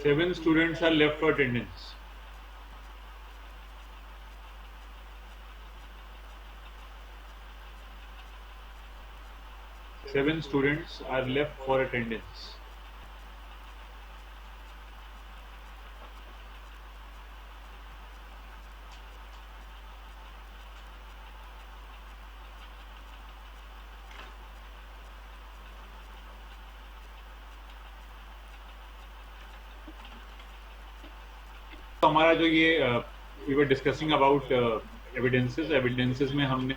7 students are left for attendance. Seven students are left for attendance. तो हमारा जो ये we were discussing about evidences में हमने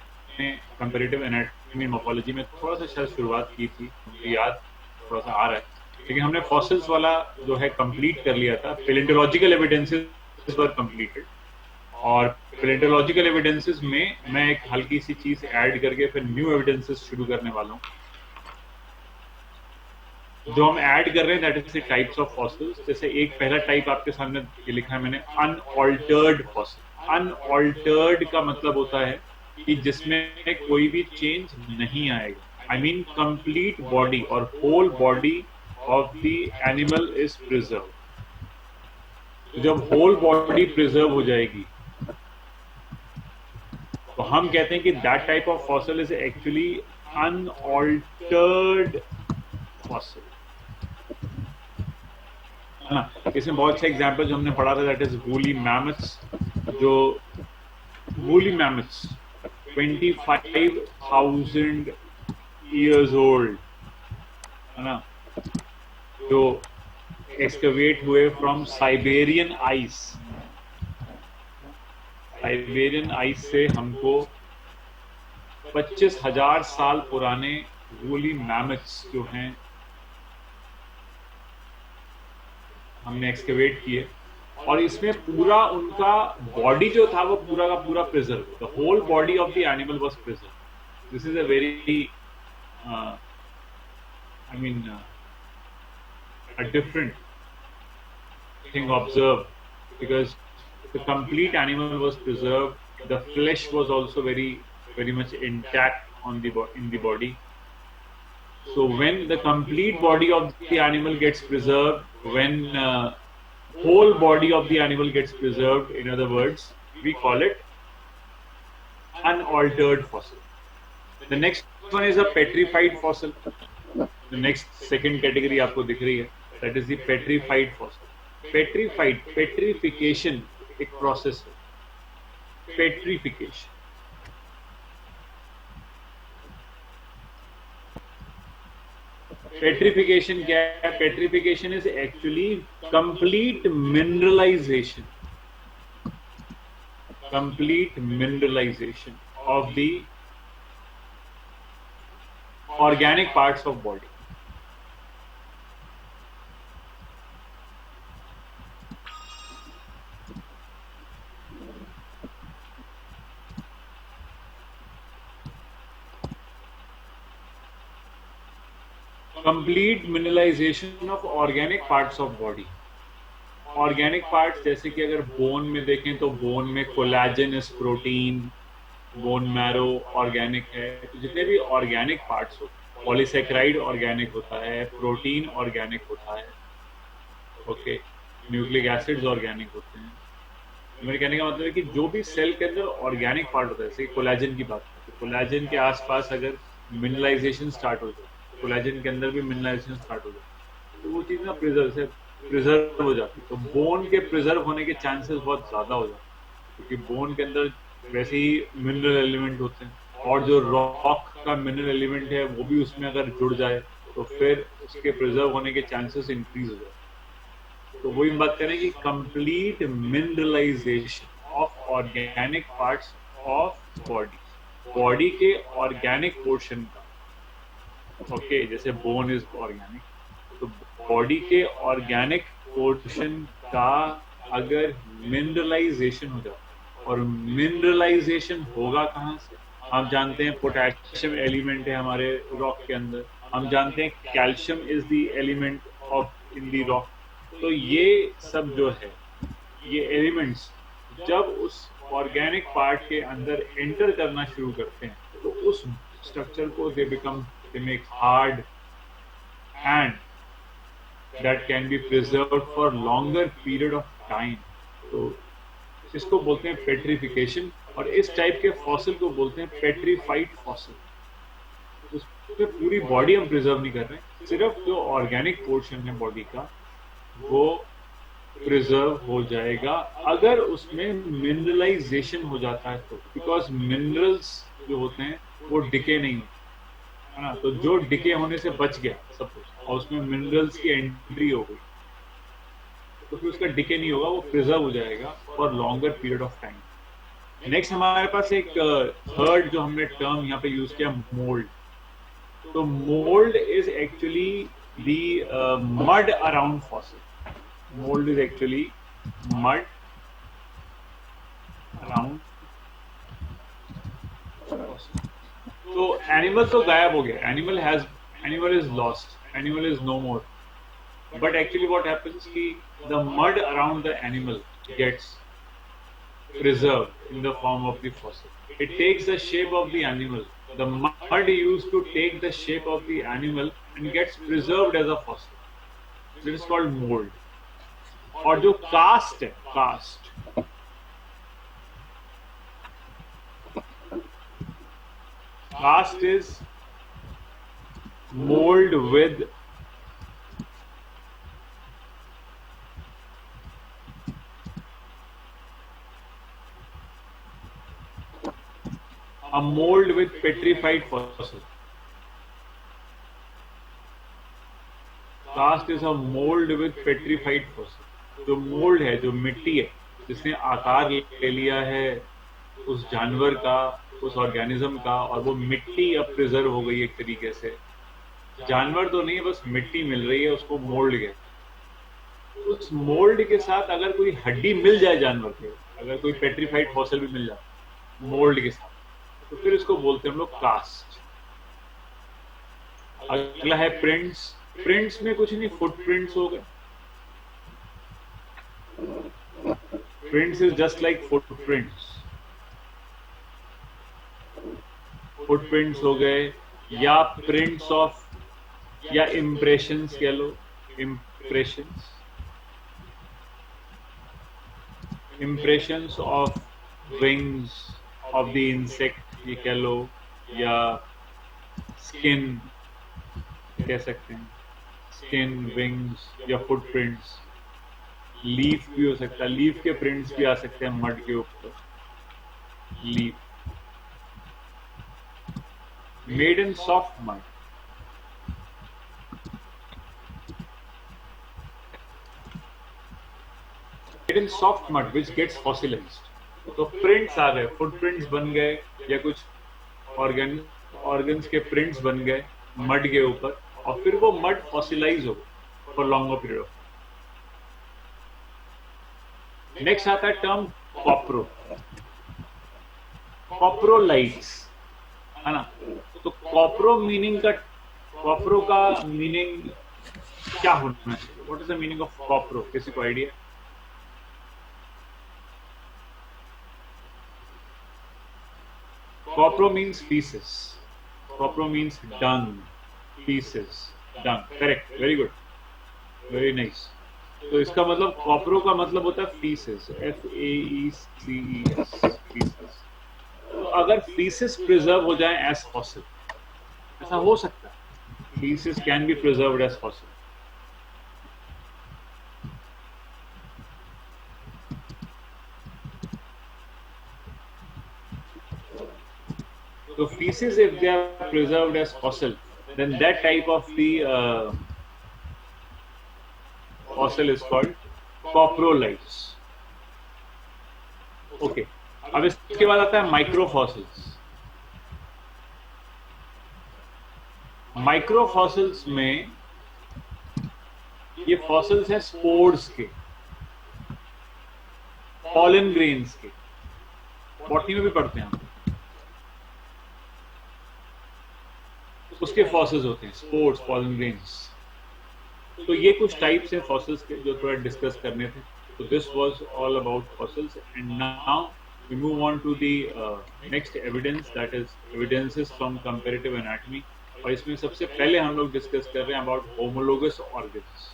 कंपैरेटिव एनाटॉमी मॉर्फोलॉजी में थोड़ा सा शायद शुरुआत की थी, मुझे याद थोड़ा सा आ रहा है, लेकिन हमने फॉसिल्स वाला जो है कंप्लीट कर लिया था. पैलेंटोलॉजिकल एविडेंसेस वर कंप्लीटेड, और पैलेंटोलॉजिकल एविडेंसेस में मैं एक हल्की सी चीज ऐड करके फिर न्यू एविडेंसेस शुरू करने वाला हूँ. जो हम ऐड कर रहे हैं that is the types of fossils. जैसे एक पहला टाइप आपके सामने ये लिखा है मैंने, अनऑल्टर्ड फॉसिल. अनऑल्टर्ड का मतलब होता है कि जिसमें कोई भी चेंज नहीं आएगा. आई मीन कंप्लीट बॉडी और whole body of the animal is preserve. जब होल बॉडी प्रिजर्व हो जाएगी तो हम कहते हैं कि that type of fossil is actually unaltered fossil. है ना. इसमें बहुत से एग्जांपल जो हमने पढ़ा था दैट इज वूली मैमथ्स. जो वूली मैमथ्स 25,000 years old, है ना, जो एक्सकवेट हुए from Siberian ice. Siberian ice से हमको 25,000 साल पुराने वूली मैमथ्स जो हैं हमने एक्सकवेट किए, और इसमें पूरा उनका बॉडी जो था वो पूरा का पूरा preserve. The whole body of the animal was preserve. This is a very I mean a different thing observed, because the complete animal was preserved. The flesh was also very much intact on in the body. So when the complete body of the animal gets preserved, when whole body of the animal gets preserved, in other words, we call it unaltered fossil. The next one is a petrified fossil. The next second category आपको दिख रही है, that is the petrified fossil. Petrified, petrification एक process है. Petrification. Petrification क्या है? Petrification is actually complete mineralization. Complete mineralization of the organic parts of body. Complete mineralization of organic parts of body. Organic parts जैसे कि अगर bone में देखें तो बोन में collagenous protein, bone marrow organic है. तो जितने भी ऑर्गेनिक पार्ट्स होते हैं, पॉलीसेकेराइड ऑर्गेनिक होता है, प्रोटीन ऑर्गेनिक होता है, ओके, न्यूक्लिक एसिड्स ऑर्गेनिक होते हैं. मेरे कहने का मतलब है कि जो भी सेल के अंदर ऑर्गेनिक पार्ट होता है, जैसे कोलेजन की बात करें, कोलेजन के आसपास अगर मिनरलाइजेशन स्टार्ट हो जाए, कोलेजन के अंदर भी मिनरलाइजेशन स्टार्ट हो जाए, तो वो चीज़ ना प्रिजर्व हो जाती है. तो बोन के प्रिजर्व होने के चांसेस बहुत ज़्यादा हो जाते हैं, क्योंकि बोन के अंदर वैसे ही मिनरल एलिमेंट होते हैं, और जो रॉक का मिनरल एलिमेंट है वो भी उसमें अगर जुड़ जाए तो फिर उसके प्रिजर्व होने के चांसेस इंक्रीज हो जाते हैं. तो वही बात करें कि complete mineralisation of organic parts of body. Body के ऑर्गेनिक पोर्शन का, ओके, जैसे बोन इज ऑर्गेनिक, तो बॉडी के ऑर्गेनिक पोर्शन का अगर मिनरलाइजेशन हो जाए, और मिनरलाइजेशन होगा कहाँ से? हम जानते हैं पोटेशियम एलिमेंट है हमारे रॉक के अंदर, हम जानते हैं calcium is the element of in the rock. तो ये सब जो है, ये एलिमेंट्स जब उस ऑर्गेनिक पार्ट के अंदर एंटर करना शुरू करते हैं तो उस स्ट्रक्चर को they make hard and that can be preserved for longer period of time. तो इसको बोलते हैं पेट्रिफिकेशन, और इस टाइप के फॉसिल को बोलते हैं पेट्रीफाइड फॉसिल। उसमें पूरी बॉडी हम प्रिजर्व नहीं कर रहे हैं, सिर्फ जो ऑर्गेनिक पोर्शन है बॉडी का वो प्रिजर्व हो जाएगा अगर उसमें मिनरलाइजेशन हो जाता है तो, बिकॉज मिनरल्स जो होते हैं वो डिके नहीं होते है ना, तो जो डिके होने से बच गया सब कुछ और उसमें मिनरल्स की एंट्री हो गई तो फिर उसका डिके नहीं होगा, वो प्रिजर्व हो जाएगा for longer period of time. Next हमारे पास एक थर्ड जो हमने टर्म यहाँ पे यूज किया, मोल्ड। तो mold is actually the mud around fossil. Mold is actually mud around fossil. तो एनिमल तो गायब हो गया, animal is lost, animal is no more, but actually what happens कि the mud around the animal gets preserved in the form of the fossil. It takes the shape of the animal. The mud used to take the shape of the animal and gets preserved as a fossil. This is called mold. और जो cast है, cast is mould with a mold with petrified fossil. Cast is a mold with petrified fossil. जो mould है, जो मिट्टी है जिसने आकार ले लिया है उस जानवर का, उस ऑर्गेनिज्म का, और वो मिट्टी अब प्रिजर्व हो गई एक तरीके से, जानवर तो नहीं बस मिट्टी मिल रही है, उसको मोल्ड गया। उस मोल्ड के साथ अगर कोई हड्डी मिल जाए जानवर के, अगर कोई पेट्रीफाइड फॉसिल भी मिल जाए मोल्ड के साथ, तो फिर इसको बोलते हैं हम लोग कास्ट। अगला है प्रिंट्स। प्रिंट्स में कुछ नहीं, फुटप्रिंट्स हो गए। Prints is just like footprints. Footprints हो गए, या prints of, या impressions कह लो, impressions of wings of the insect ये कह लो, या skin कह सकते हैं, skin, wings या footprints। लीफ भी हो सकता है, लीफ के प्रिंट्स भी आ सकते हैं मड के ऊपर। Leaf made in soft mud, made in soft mud which gets fossilised. तो प्रिंट्स आ गए, फुटप्रिंट्स बन गए, या कुछ ऑर्गन्स के प्रिंट्स बन गए मड के ऊपर, और फिर वो मड फॉसिलाइज हो for longer period of. Next आता है टर्म कॉप्रो, कॉप्रोलाइट्स, है ना। तो कॉप्रो का मीनिंग क्या होना चाहिए? What is the meaning of copro? किसी को idea? Copro means pieces, copro means dung, pieces, dung, correct, very good, very nice. तो इसका मतलब कॉप्रो का मतलब होता है फीसेस, FAECES, फीसेस। तो अगर फीसेस प्रिजर्व हो जाए एज फॉसिल, ऐसा हो सकता है, faeces can be preserved as fossil. So feces, if they are preserved as fossil, then that type of the fossil is called coprolites. Okay. अब इसके बाद आता है माइक्रोफॉसिल्स। माइक्रोफॉसिल्स में ये फॉसिल्स हैं स्पोर्स के, पॉलन ग्रेन्स के, बॉटनी में भी पढ़ते हैं हम, उसके फॉसिल्स होते हैं, स्पोर्स, पॉलन ग्रेन्स। तो ये कुछ टाइप्स हैं फॉसिल्स के जो थोड़ा डिस्कस करने थे। तो this was all about fossils, and now we move on to the next evidence, that is evidences from comparative anatomy. और इसमें सबसे पहले हम लोग डिस्कस कर रहे हैं अबाउट होमोलोगस ऑर्गन्स।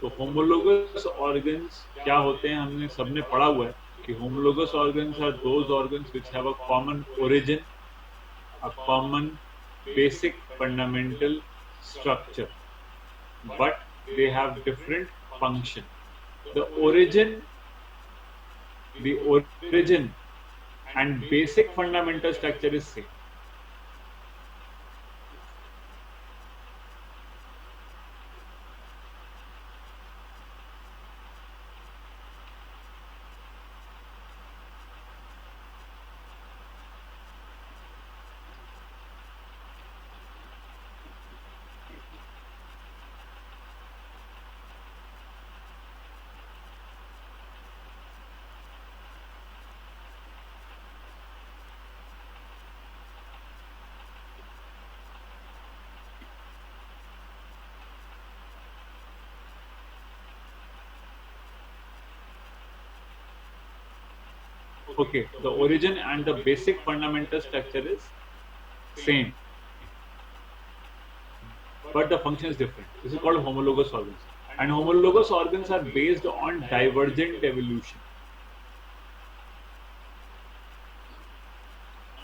तो होमोलोगस ऑर्गन्स क्या होते हैं, हमने सबने पढ़ा हुआ है कि homologous organs are those organs which have a common origin, a common basic fundamental structure, but they have different function. The origin and basic fundamental structure is same. Okay, the origin and the basic fundamental structure is same, but the function is different. This is called homologous organs. And homologous organs are based on divergent evolution.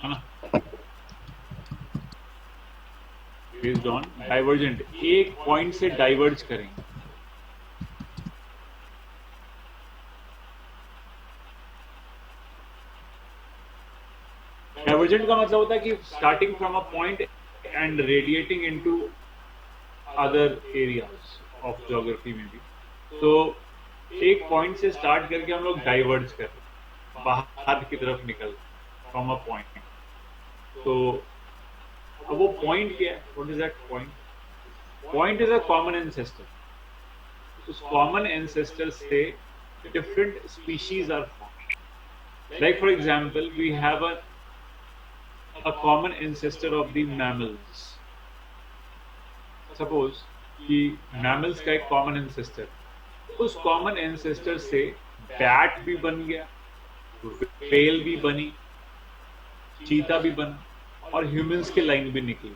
है ना? Based on divergent, एक point से diverge करेंगे. Divergent का मतलब होता है कि starting from a point and radiating into other areas of geography में भी. तो एक पॉइंट से स्टार्ट करके हम लोग डाइवर्ज कर बाहर की तरफ निकल फ्रॉम अ पॉइंट. तो अब वो पॉइंट क्या है? What is that point? Point is a common ancestor. उस कॉमन एंसेस्टर से different species are formed. Like for example we have a common ancestor of the mammals. Suppose कि mammals का एक common ancestor, उस common ancestor से bat भी बन गया, whale भी बनी, चीता भी बना और humans के लाइन भी निकली.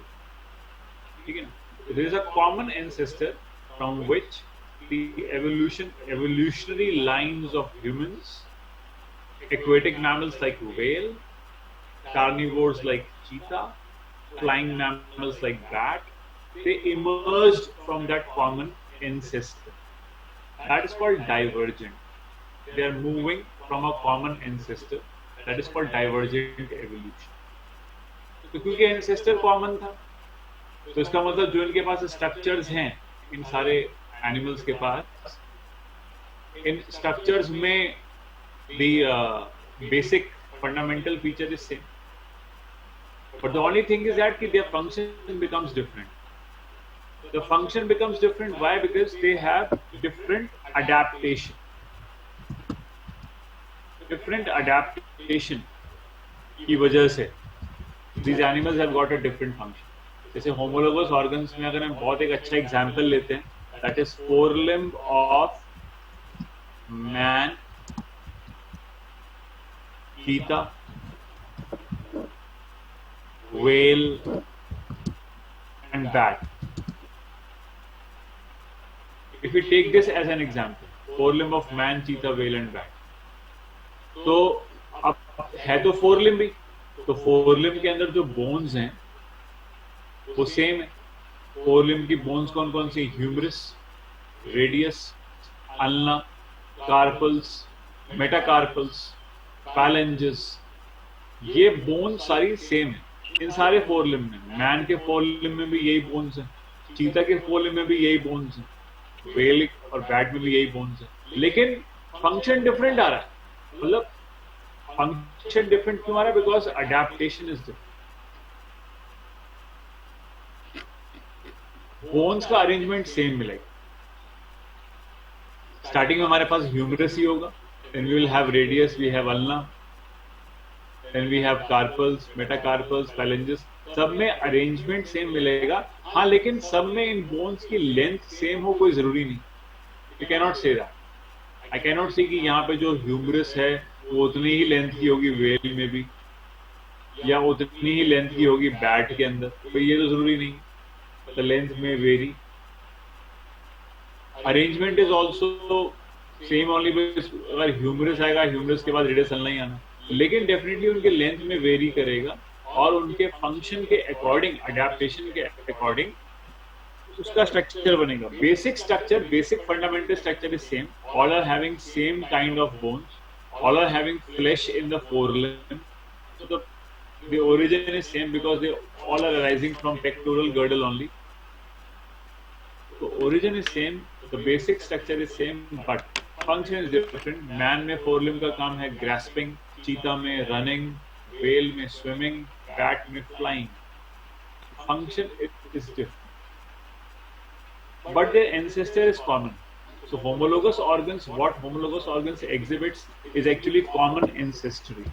ठीक है ना? There is a common ancestor from which the evolutionary lines of humans, aquatic mammals like whale, carnivores like cheetah, flying mammals like bat, they emerged from that common ancestor. That is called divergent. They are moving from a common ancestor. That is called divergent evolution. तो क्योंकि ancestor common था, तो इसका मतलब जो इनके पास structures हैं, इन सारे animals के पास, इन structures में the basic fundamental feature is same. But the only thing is that their function becomes different. The function becomes different. Why? Because they have different adaptation. Different adaptation की वजह से these animals have got a different function. जैसे homologous organs में अगर हम बहुत एक अच्छा example लेते हैं, that is forelimb of man, cheetah, whale and bat. If we take this as an example, forelimb of man, cheetah, whale and bat, तो अब है तो forelimb भी, तो forelimb के अंदर जो bones हैं वो सेम है. forelimb की bones कौन कौन सी? humerus, radius, ulna, carpals, metacarpals, phalanges. ये बोन सारी सेम है इन सारे फोरलिम्ब में. मैन के फोरलिम्ब में भी यही बोन्स हैं, चीता के फोरलिम्ब में भी यही बोन्स हैं, व्हेल और बैट में भी यही बोन्स हैं. लेकिन फंक्शन डिफरेंट आ रहा है. मतलब फंक्शन डिफरेंट क्यों आ रहा है? Because adaptation is different. Bones का अरेंजमेंट सेम मिलेगा. स्टार्टिंग में हमारे पास ह्यूमरस ही होगा, then we will have radius, we have ulna, then we have carpals, metacarpals, phalanges. सब में अरेंजमेंट सेम मिलेगा. हाँ, लेकिन सब में इन बोन्स की लेंथ सेम हो कोई जरूरी नहीं. You can not say that. I can not से कि यहाँ पे जो ह्यूमरस है वो उतनी ही लेंथ की होगी व्हेल में भी, या उतनी ही लेंथ की होगी बैट के अंदर. तो ये तो जरूरी नहीं. द लेंथ में very. Arrangement is also same only, अगर ह्यूमरस आएगा ह्यूमरस के बाद रेडियस नहीं आना, लेकिन डेफिनेटली उनके लेंथ में वेरी करेगा और उनके फंक्शन के अकॉर्डिंग, अडेप्टेशन के अकॉर्डिंग उसका स्ट्रक्चर बनेगा. Basic structure, basic fundamental structure is same. All are having same kind of bones, all are having flesh in the forelimb, so the origin is same because they all are arising from pectoral girdle only. So origin is same, the basic structure is same, but function is different. Man में forelimb का काम है grasping, cheetah में running, whale में swimming, bat में flying. Function is different, but their ancestor is common. So homologous organs, what homologous organs exhibits is actually common ancestry.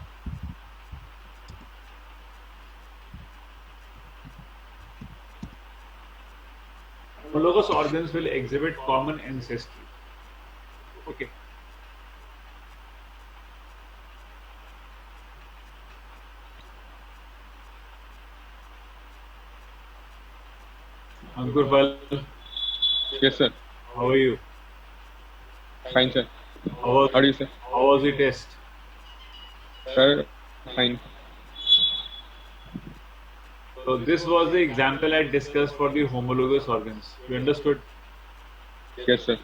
Homologous organs will exhibit common ancestry. Okay. Ankur Pal. Yes, sir. How are you? Fine, sir. How do you say? How was the test? Sir, fine. So this was the example I discussed for the homologous organs. You understood? Yes, sir.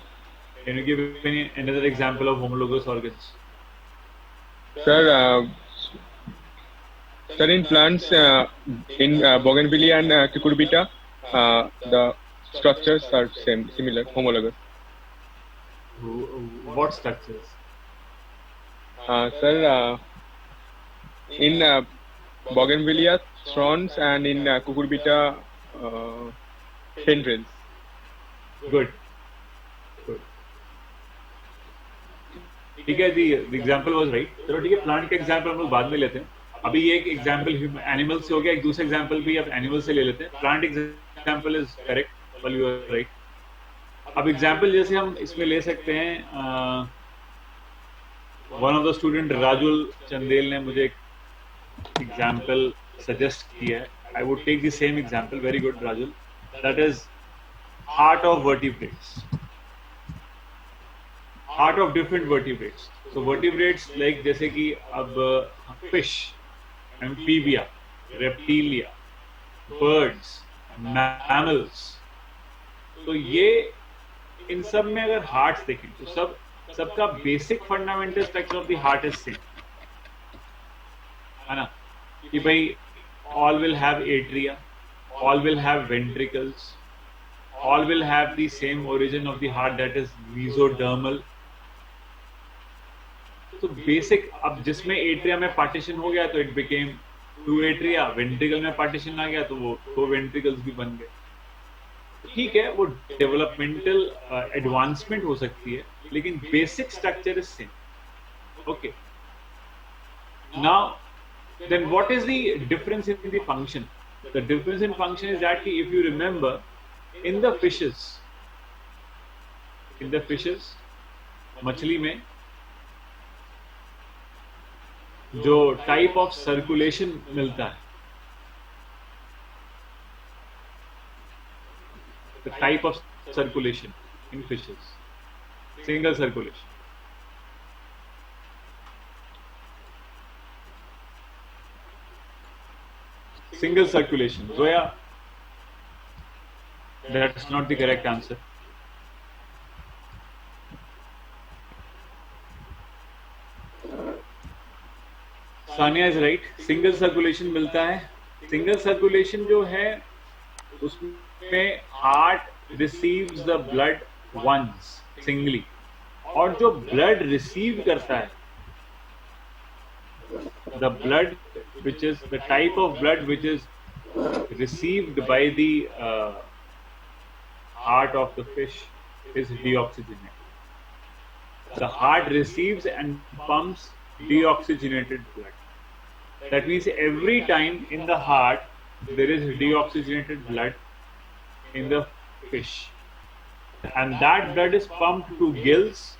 Can you give me another example of homologous organs? Sir, in plants, in bougainvillea and cucurbita, the structures are similar, homologous. What structures? Sir, in bougainvillea, thorns, and in cucurbita, tendrils. Good. ठीक है जी, the example was right. चलो ठीक है, plant का example हम लोग बाद में लेते हैं. अभी ये एक एग्जाम्पल एनिमल से हो गया, एक दूसरा एग्जाम्पल भी अब एनिमल से ले लेते हैं. Plant example is correct, well you are right. अब एग्जाम्पल जैसे हम इसमें ले सकते हैं, one of the student Rajul Chandel ने मुझे एक एग्जाम्पल सजेस्ट किया है. I would take the same example. Very good Rajul. That is heart of vertebrates. Heart of different vertebrates. So vertebrates like जैसे कि अब fish, amphibia, reptilia, birds, mammals, तो ये इन सब में अगर हार्ट्स देखें तो सबका basic fundamental structure of the heart is same, है ना, कि भाई all will have atria, all will have ventricles, all will have the same origin of the heart, that is mesodermal. तो बेसिक, अब जिसमें एट्रिया में पार्टीशन हो गया तो इट बिकेम 2 एट्रिया, वेंट्रिकल में पार्टीशन आ गया तो वो 2 वेंट्रिकल्स भी बन गए. ठीक है, वो डेवलपमेंटल एडवांसमेंट हो सकती है, लेकिन basic structure is same. Okay, now then what is the difference in the function? The difference in function is that if you remember, in the fishes, मछली में जो टाइप ऑफ सर्कुलेशन मिलता है, the type of circulation in fishes, single circulation. Single circulation. Zoya, that's not the correct answer. Sania is right. Single circulation मिलता है. Single circulation जो है उसमें heart receives the blood once singly, और जो blood receive करता है, the blood which is the type of blood which is received by the heart of the fish is deoxygenated. The heart receives and pumps deoxygenated blood. That means every time in the heart there is deoxygenated blood in the fish, and that blood is pumped to gills.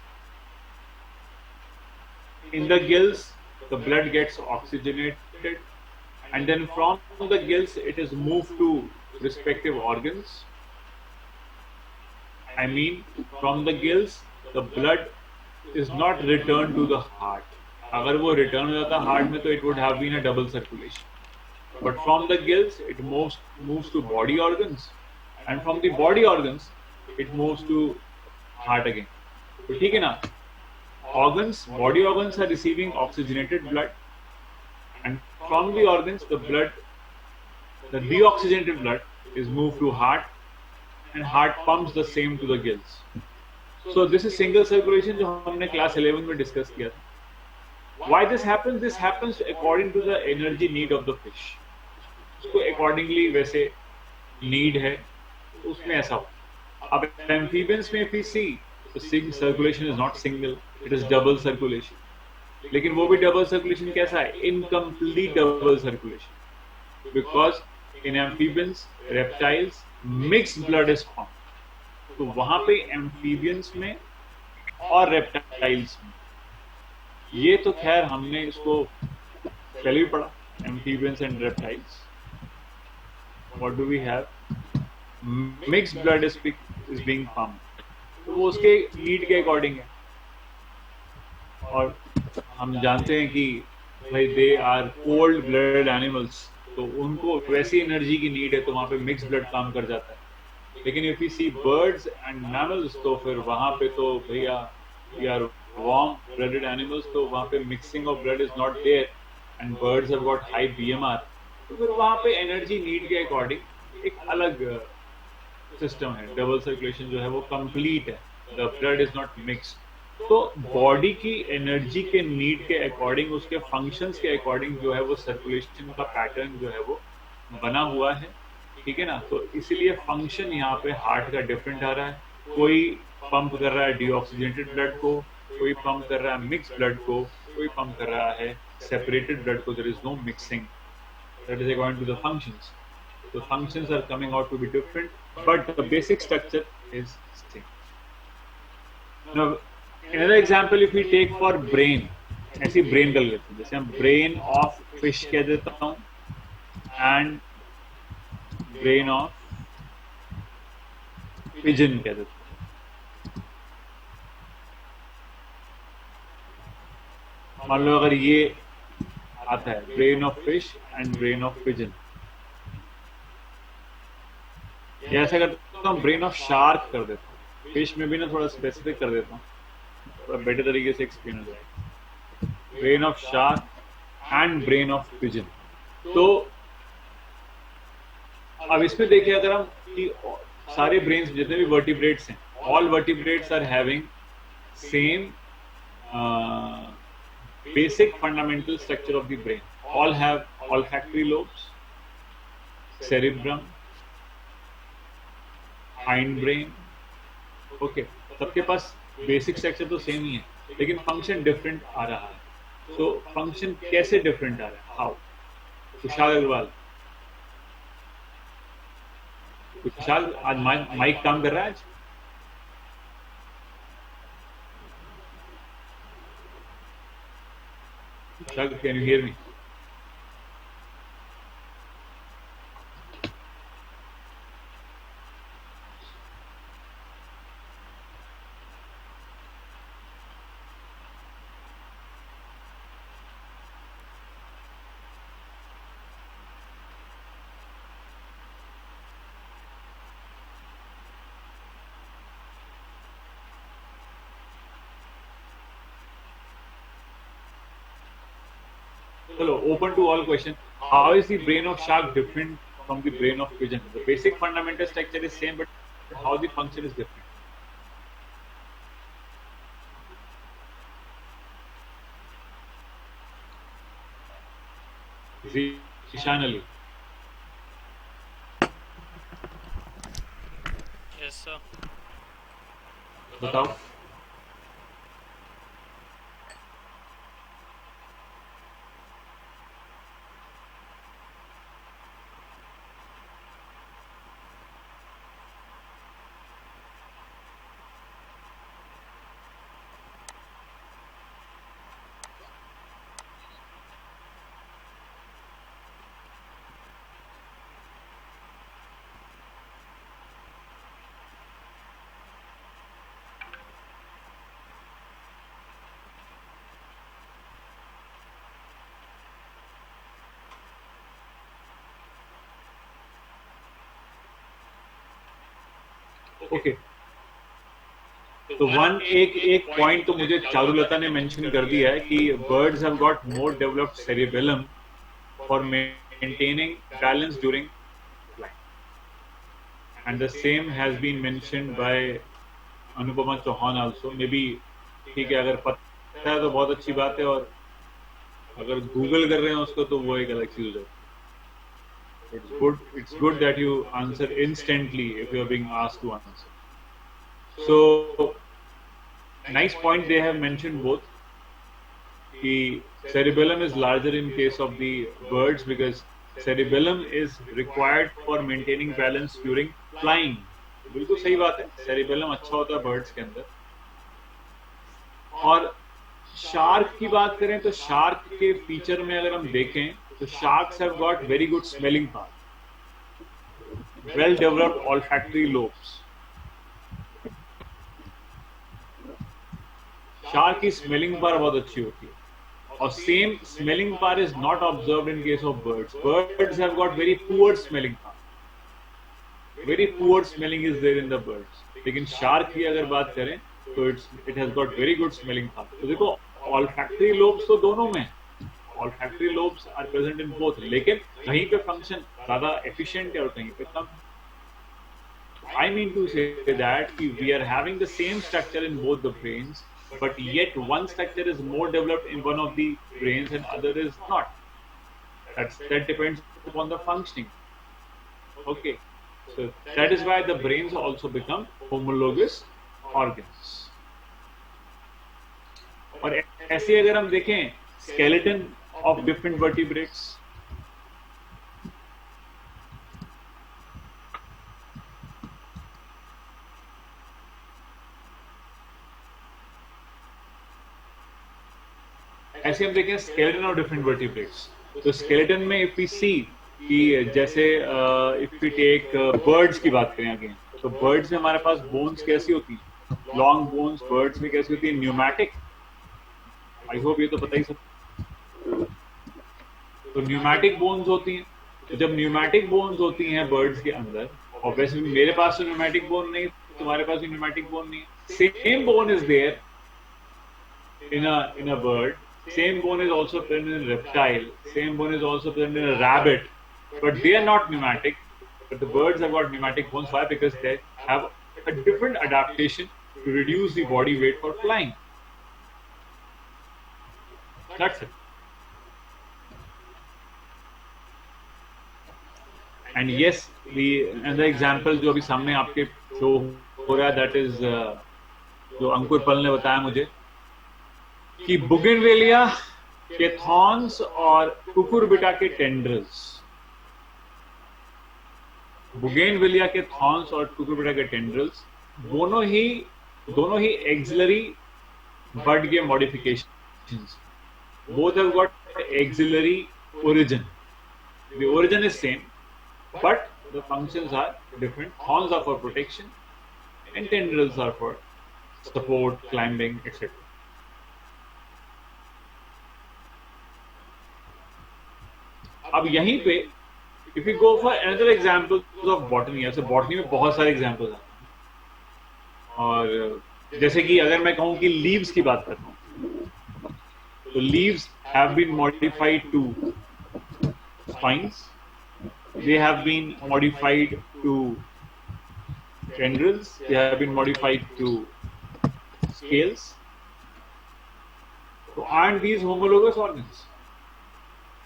In the gills the blood gets oxygenated, and then from the gills it is moved to respective organs, I mean, from the gills, the blood is not returned to the heart. अगर वो return हो जाता heart में तो it would have been a double circulation. But from the gills, it moves to body organs, and from the body organs, it moves to heart again. तो ठीक है ना? Body organs are receiving oxygenated blood, and from the organs, the deoxygenated blood is moved to heart, and heart pumps the same to the gills. So this is single circulation जो हमने class 11 में discuss किया था. Why this happens? This happens according to the energy need of the fish. उसको accordingly वैसे need है, उसमें ऐसा हो. अब amphibians में if we see, the circulation is not single, it is double circulation. लेकिन वो भी double circulation कैसा है? Incomplete double circulation. Because in amphibians, reptiles, mixed blood is formed. तो वहां पे एम्फीबियंस में और रेप्टाइल्स में, ये तो खैर हमने इसको पहले भी पढ़ा, amphibians and reptiles. What do we have? Mixed blood is being formed. तो वो उसके नीड के अकॉर्डिंग है. और हम जानते हैं कि भाई they are cold blooded animals, तो उनको वैसी एनर्जी की नीड है, तो वहां पे मिक्स ब्लड काम कर जाता है. लेकिन if you see birds and mammals, तो फिर वहां पे तो भैया we are warm blooded animals, तो वहां पे mixing of blood is not there, and birds have got high BMR. तो फिर वहां पे एनर्जी नीड के अकॉर्डिंग एक अलग सिस्टम है. डबल सर्कुलेशन जो है वो कंप्लीट है, the blood is not mixed. तो बॉडी की एनर्जी के नीड के अकॉर्डिंग, उसके फंक्शंस के अकॉर्डिंग जो है वो सर्कुलेशन का पैटर्न जो है वो बना हुआ है. ठीक है ना? तो इसीलिए फंक्शन यहाँ पे हार्ट का डिफरेंट आ रहा है. कोई पंप कर रहा है डीऑक्सीजनेटेड ब्लड को, कोई पंप कर रहा है मिक्स ब्लड को, कोई पंप कर रहा है सेपरेटेड ब्लड को. There is no mixing. That is according to the functions. The functions are coming out to be different, but the basic structure is same. Now, another example if we take for brain, ऐसी brain कर लेते हैं. जैसे हम brain of fish कह देता हूँ and brain of pigeon कह देते हैं. मान लो अगर ये आता है brain of fish and brain of pigeon, ऐसा करता हूँ ब्रेन ऑफ शार्क कर देता हूँ. फिश में भी ना थोड़ा स्पेसिफिक कर देता हूँ, थोड़ा बेटर तरीके से एक्सप्लेन हो जाए. Brain of shark and brain of pigeon. तो अब इसमें देखिए, अगर हम कि सारे ब्रेन्स जितने भी वर्टिब्रेट्स हैं, all vertebrates are having same basic fundamental structure of the brain. All have olfactory lobes, cerebrum, hind brain. Okay, सबके पास बेसिक स्ट्रक्चर तो सेम ही है, लेकिन फंक्शन डिफरेंट आ रहा है. तो फंक्शन कैसे डिफरेंट आ रहा है? हाउ? विशाल अग्रवाल, विशाल आज माइक काम कर रहा है आज? Vishal, can you hear me? Hello, open to all question. How is the brain of shark different from the brain of pigeon? The basic fundamental structure is same, but how the function is different. Ishan Ali. Yes, sir. बताओ. Okay, तो एक point तो मुझे चारुलता ने mention कर दिया है कि birds have got more developed cerebellum for maintaining balance during flight, and the same has been mentioned by Anupama Chauhan also. Maybe ठीक है, अगर पता है तो बहुत अच्छी बात है, और अगर गूगल कर रहे हैं उसको तो वो एक अलग चीज है। It's good that you answer instantly if you are being asked to answer. So nice point they have mentioned both. The cerebellum is larger in case of the birds because cerebellum is required for maintaining balance during flying. बिल्कुल सही बात है, cerebellum अच्छा होता है birds के अंदर। और शार्क की बात करें तो शार्क के फीचर में अगर हम देखें तो sharks have got very good smelling power, well developed olfactory lobes. Shark की स्मेलिंग पावर बहुत अच्छी होती है, और same smelling power is not observed in case of birds. Birds have got very poor smelling power, very poor smelling is there in the birds. लेकिन shark की अगर बात करें तो it has got very good smelling power. तो देखो, olfactory lobes तो दोनों में, olfactory lobes are present in both, लेकिन कहीं पे फंक्शन ज्यादा एफिशिएंट है और कहीं पे कम। I mean to say that we are having the same structure in both the brains, but yet one structure is more developed in one of the brains and other is not. That depends upon the functioning. Okay, so that is why the brains also become homologous organs. और ऐसे अगर हम देखें skeleton of different vertebrates, ऐसे हम देखें skeleton of different vertebrates. तो skeleton में इफ वी सी कि जैसे इफ वी टेक बर्ड्स की बात करें अगेन, तो बर्ड्स में हमारे पास बोन्स कैसी होती हैं, लॉन्ग बोन्स बर्ड्स में कैसी होती है, न्यूमैटिक। आई होप ये तो पता ही सब। तो न्यूमैटिक बोन्स होती हैं। तो जब न्यूमैटिक बोन्स होती हैं बर्ड्स के अंदर, और वैसे मेरे पास तो न्यूमैटिक बोन नहीं, तुम्हारे पास भी न्यूमैटिक बोन नहीं है, same bone is there in a bird. Same bone is also present in a reptile. Same bone is also present in a rabbit. But they are not pneumatic. But the birds have got pneumatic bones. Why? Because they have a different adaptation to reduce the body weight for flying. That's it. And yes, another example जो अभी सामने आपके show हो रहा है, that is जो अंकुर पल ने बताया मुझे कि बुगेनवेलिया के थॉर्न्स और कुकुरबिटा के टेंड्रल्स, बुगेनवेलिया के थॉर्न्स और कुकुरबिटा के टेंड्रल्स दोनों ही एक्सिलरी बर्ड के modifications. Both have got axillary origin. The origin is same but the functions are different. Thorns are for protection and tendrils are for support, climbing etcetera. अब यहीं पे if you go for another examples of botany, ऐसे botany में बहुत सारे examples आते हैं। और जैसे कि अगर मैं कहूं कि लीव्स की बात करता हूं, तो leaves have been modified to spines, they have been modified to tendrils, they have been modified to scales. तो aren't these homologous organs?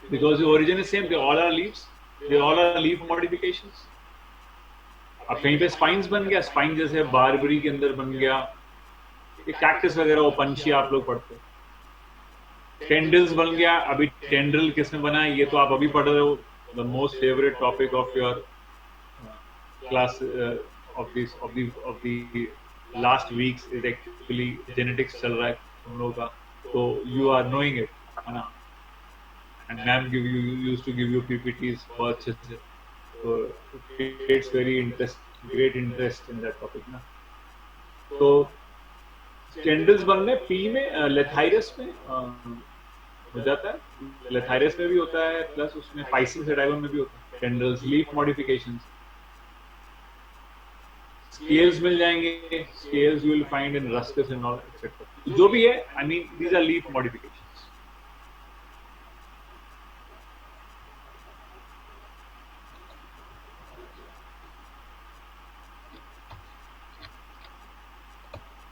Because the origin is same, they all are leaves, they all are leaf modifications. अब कहीं पे spines बन गया, spine जैसे बारबरी के अंदर बन गया, ये कैक्टस वगैरह वो पंछी आप लोग पढ़ते हो। टेंड्रिल्स बन गया, अभी टेंड्रिल किसमें बना है ये तो आप अभी पढ़ रहे हो। The most favourite topic of your class of the last weeks is actually genetics चल रहा है हम लोगों का, तो यू आर नोइंग इट, है ना। And ma'am used to give you PPTs बहुत अच्छे से, so it creates great interest in that topic ना। तो टेंड्रिल्स बनने पी में लेथाइरस में हो जाता है, लेथाइरस में भी होता है, प्लस उसमें पाइसिन सेडाइवन में भी होता है टेंड्रिल्स लीफ मॉडिफिकेशंस। स्केल्स मिल जाएंगे, scales you will find in Ruscus and all etcetera. जो भी है, I mean these are leaf modifications.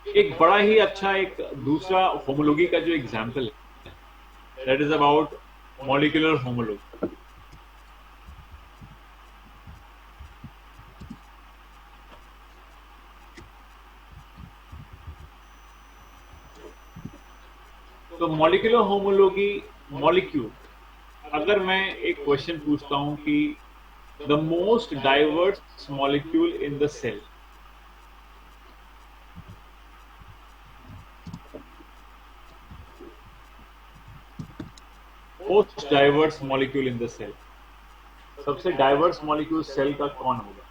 एक बड़ा ही अच्छा एक दूसरा होमोलॉजी का जो एग्जांपल है, that is about molecular homology. तो मॉलिक्यूलर होमोलॉजी, मॉलिक्यूल, अगर मैं एक क्वेश्चन पूछता हूं कि the most diverse molecule in the cell, most diverse molecule in the cell, सबसे डाइवर्स मॉलिक्यूल सेल का कौन होगा?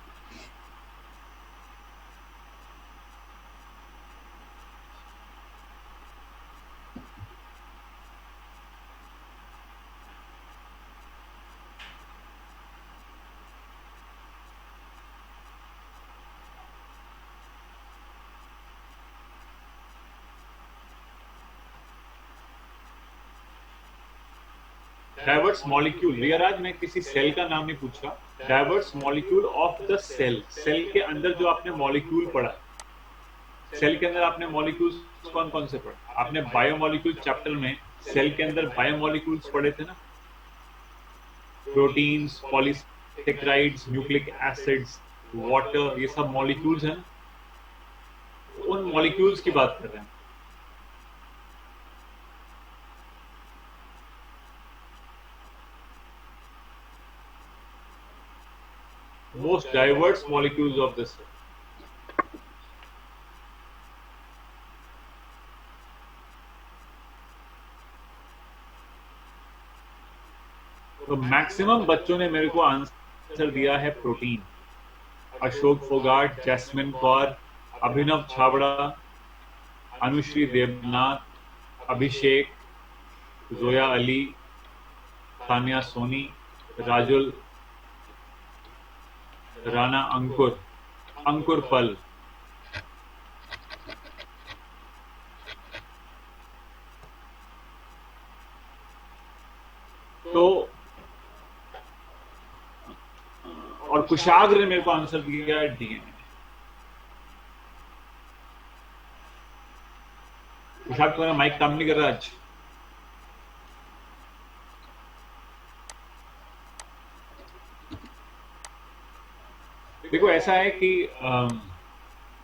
डाइवर्स मॉलिक्यूल, यार आज मैं किसी सेल का नाम नहीं पूछ रहा, diverse molecule of the cell. Cell के अंदर जो आपने मॉलिक्यूल पढ़ा, सेल के अंदर आपने मॉलिक्यूल्स कौन कौन से पढ़े? आपने बायोमॉलिक्यूल चैप्टर में सेल के अंदर बायोमॉलिक्यूल्स पढ़े थे ना, proteins, polysaccharides, nucleic acids, water, ये सब मॉलिक्यूल्स हैं। उन मॉलिक्यूल्स की बात कर रहे हैं। Most diverse molecules of the cell. तो मैक्सिमम बच्चों ने मेरे को आंसर दिया है प्रोटीन। अशोक फोगाट, जैस्मिन कौर, अभिनव छाबड़ा, अनुश्री देवनाथ, अभिषेक, जोया अली, तानिया सोनी, राजुल, राना अंकुर, अंकुर पल। तो और कुशाग्र ने मेरे को आंसर दिया डीएनए। कुशाग्र, तुम्हारा माइक काम नहीं कर रहा आज। देखो ऐसा है कि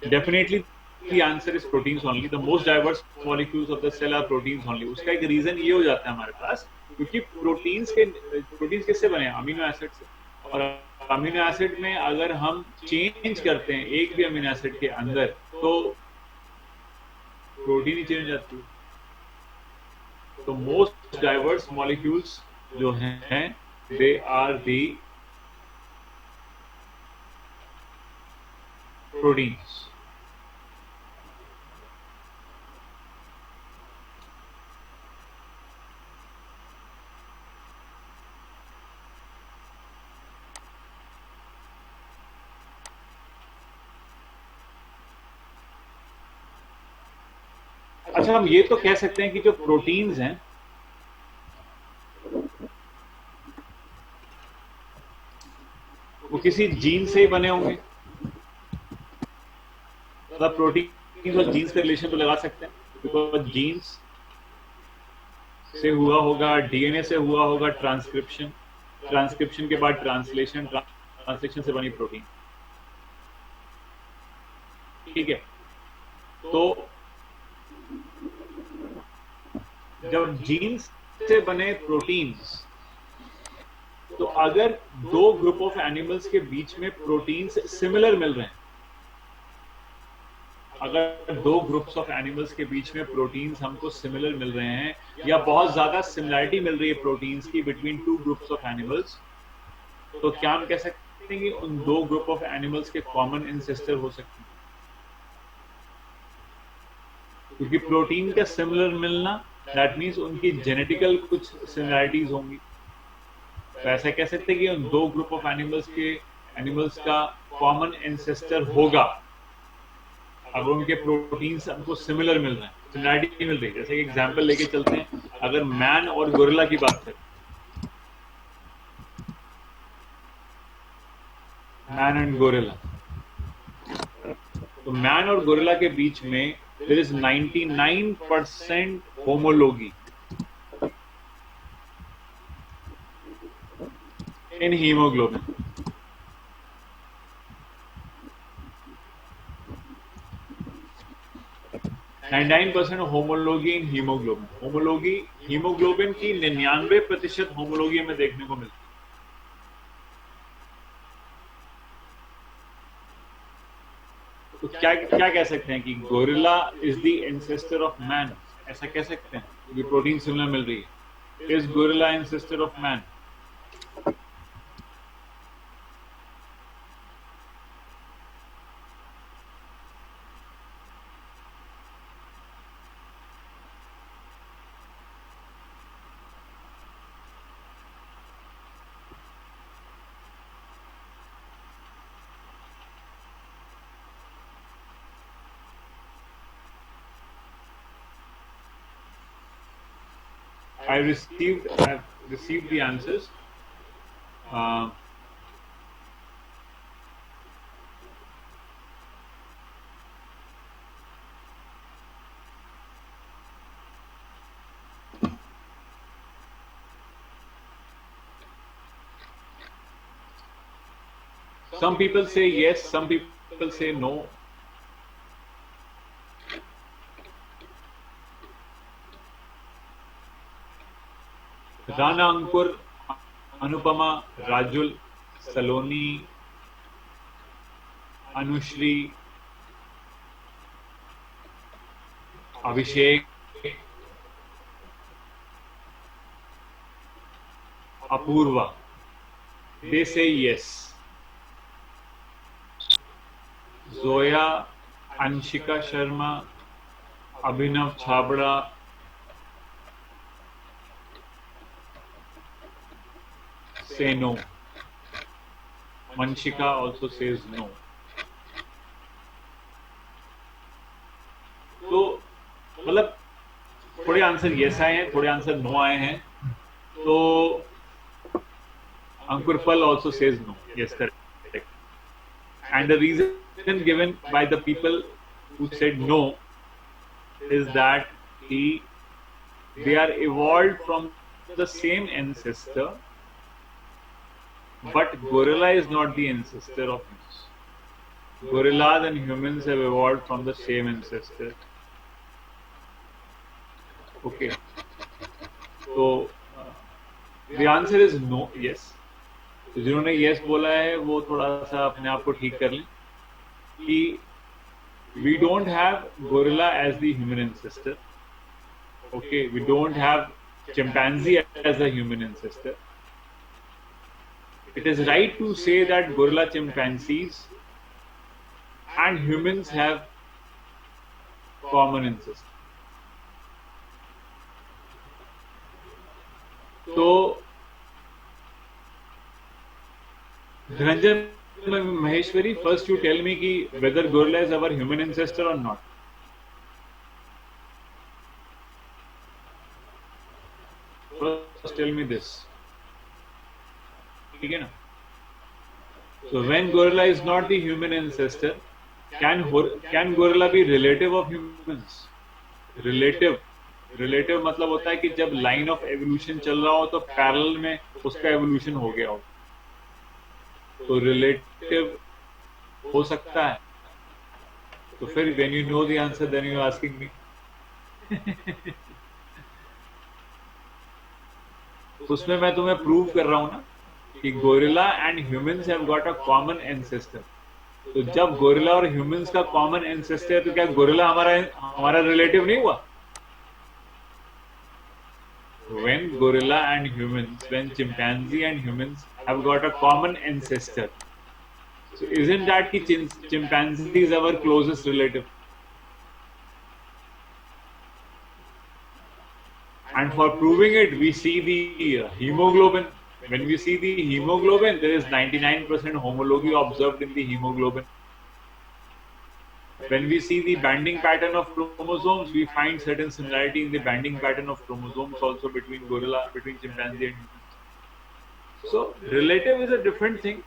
definitely the answer is proteins only. The most diverse molecules of the cell are proteins only. उसका एक रीजन ये हो जाता है हमारे पास, क्योंकि प्रोटीन्स किससे बने हैं? अमीनो एसिड से। और अमीनो एसिड में अगर हम चेंज करते हैं एक भी अमीनो एसिड के अंदर, तो प्रोटीन ही चेंज हो जाती है। तो मोस्ट डाइवर्स मॉलिक्यूल्स जो हैं, दे आर दी प्रोटीन्स। अच्छा, हम ये तो कह सकते हैं कि जो प्रोटीन्स हैं वो किसी जीन से ही बने होंगे। मतलब प्रोटीन और जीन्स का रिलेशन तो लगा सकते हैं, बिकॉज जीन्स से हुआ होगा, डीएनए से हुआ होगा ट्रांसक्रिप्शन, ट्रांसक्रिप्शन के बाद ट्रांसलेशन, ट्रांसलेशन से बनी प्रोटीन। ठीक है, तो जब जीन्स से बने प्रोटीन्स, तो अगर दो ग्रुप ऑफ एनिमल्स के बीच में प्रोटीन्स सिमिलर मिल रहे हैं, अगर दो ग्रुप्स ऑफ एनिमल्स के बीच में प्रोटीन्स हमको सिमिलर मिल रहे हैं, या बहुत ज्यादा सिमिलरिटी मिल रही है प्रोटीन्स की between two groups of animals, तो क्या हम कह सकते हैं कि उन दो ग्रुप ऑफ एनिमल्स के कॉमन एंसेस्टर हो सकते हैं? क्योंकि प्रोटीन का सिमिलर मिलना, दैट मीन्स उनकी जेनेटिकल कुछ सिमिलरिटीज होंगी। तो ऐसा कह सकते हैं कि उन दो ग्रुप ऑफ एनिमल्स का कॉमन एंसेस्टर होगा। अगर उनके प्रोटीन्स हमको सिमिलर मिल रहे हैं, सिमिलरिटी मिल रही है, जैसे एग्जांपल लेके चलते हैं, अगर मैन और गोरिल्ला की बात करें, मैन एंड गोरिल्ला, तो मैन और गोरिल्ला के बीच में there is 99% homology in haemoglobin. 99% homology in haemoglobin. Homology haemoglobin की 99% होमोलॉजी हमें देखने को मिलती है. तो क्या क्या कह सकते हैं कि gorilla is the ancestor of man, ऐसा कह सकते हैं क्योंकि प्रोटीन सिमिलर मिल रही है. Is gorilla ancestor of man? I've received the answers. Uh, some people say yes, some people say no. Rana Ankur, Anupama, Rajul, Saloni, Anushree, Abhishek, Apurva, they say yes. Zoya, Anshika Sharma, Abhinav Chhabra, say no. Manshika also says no. तो मतलब थोड़े आंसर यस आए हैं, थोड़े answer no आए हैं. तो अंकुर पल also says no. Yes, correct. And the reason given by the people who said no is that they are evolved from the same ancestor, but gorilla is not the ancestor of humans. Gorillas and humans have evolved from the same ancestor. Okay. So the answer is no. Yes. तो जिन्होंने yes बोला है वो थोड़ा सा अपने आप को ठीक कर लें कि we don't have gorilla as the human ancestor. Okay, we don't have chimpanzee as a human ancestor. It is right to say that gorilla, chimpanzees and humans have common ancestors. So Dhananjay Maheshwari, first you tell me ki whether gorilla is our human ancestor or not. First tell me this. ठीक है ना? So when gorilla is not the human ancestor, can gorilla be relative of humans? Relative मतलब होता है कि जब line of evolution चल रहा हो तो पैरेलल में उसका एवोल्यूशन हो गया हो, तो रिलेटिव हो सकता है. तो फिर when you know the answer then you are asking me. उसमें मैं तुम्हें प्रूव कर रहा हूं ना कि gorilla and humans have got a common ancestor. तो जब गोरिल्ला और ह्यूमंस का कॉमन एंसेस्टर है तो क्या गोरिल्ला हमारा रिलेटिव नहीं हुआ? When gorilla and humans, when chimpanzee and humans have got a common ancestor, so isn't that कि chimpanzee is our closest relative? And for proving it, we see the hemoglobin. When we see the hemoglobin, there is 99% homology observed in the hemoglobin. When we see the banding pattern of chromosomes, we find certain similarity in the banding pattern of chromosomes also between between chimpanzee and humans. So relative is a different thing,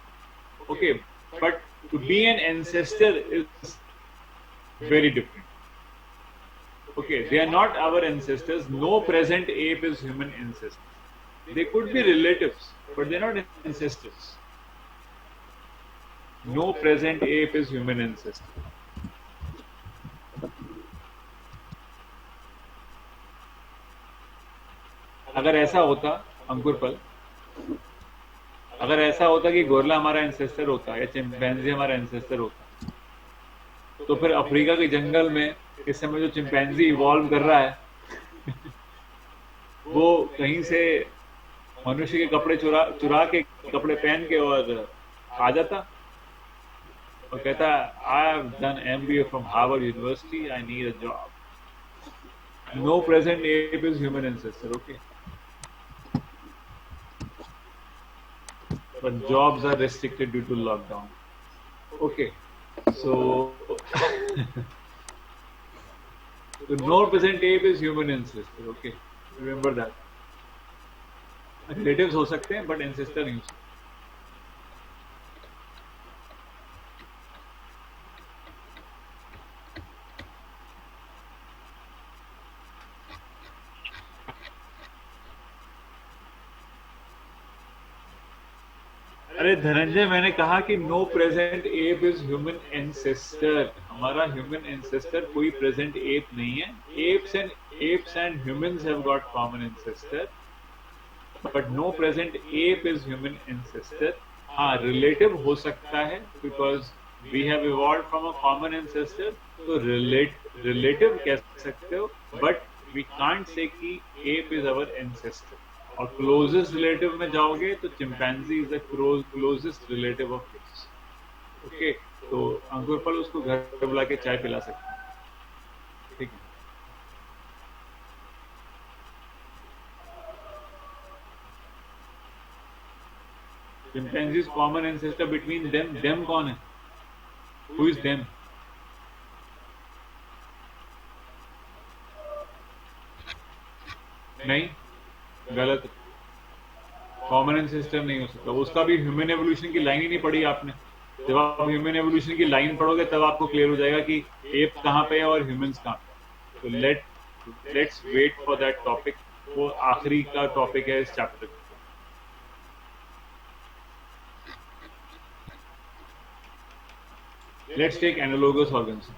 okay, but to be an ancestor is very different. Okay, they are not our ancestors. No present ape is human ancestor. They could be relatives, but they're not ancestors. No present ape is human ancestor. अगर ऐसा होता अंकुरपल, अगर ऐसा होता कि gorilla हमारा ancestor होता या चिंपैंजी हमारा एंसेस्टर होता, तो फिर अफ्रीका के जंगल में इस समय जो चिंपैंजी इवॉल्व कर रहा है वो कहीं से मनुष्य के कपड़े चुरा चुरा के कपड़े पहन के और आ जाता और कहता I have done MBA from Harvard University, I need a job. No present ape is human ancestor, okay, but jobs are restricted due to lockdown. Okay, so so no present ape is human ancestor. Okay, remember that. Relatives हो सकते हैं but ancestor नहीं हो सकते. अरे धनंजय, मैंने कहा कि no present ape is human ancestor. हमारा ह्यूमन एंसेस्टर कोई प्रेजेंट एप नहीं है. Apes and humans have got common ancestor, but no present ape is human ancestor. हाँ, रिलेटिव हो सकता है because we have evolved from a common ancestor, तो relative कह सकते हो, बट वी कांट से कि एप इज अवर एंसेस्टर. और क्लोजेस्ट रिलेटिव में जाओगे तो chimpanzee is the closest relative of apps. Okay, तो अंकुरपल उसको घर बुला के चाय पिला सकते हैं. ठीक है. Chimpanzees common ancestor between them कौन है? Who is them? नहीं, गलत. कॉमन एंसेस्टर नहीं हो सकता. उसका भी ह्यूमन एवोल्यूशन की लाइन ही नहीं पढ़ी आपने. जब आप ह्यूमन एवोल्यूशन की लाइन पढ़ोगे तब आपको क्लियर हो जाएगा कि एप कहाँ पे है और ह्यूमंस कहाँ पे. तो let's wait for that topic. वो आखिरी का टॉपिक है इस चैप्टर का. Let's take analogous organs.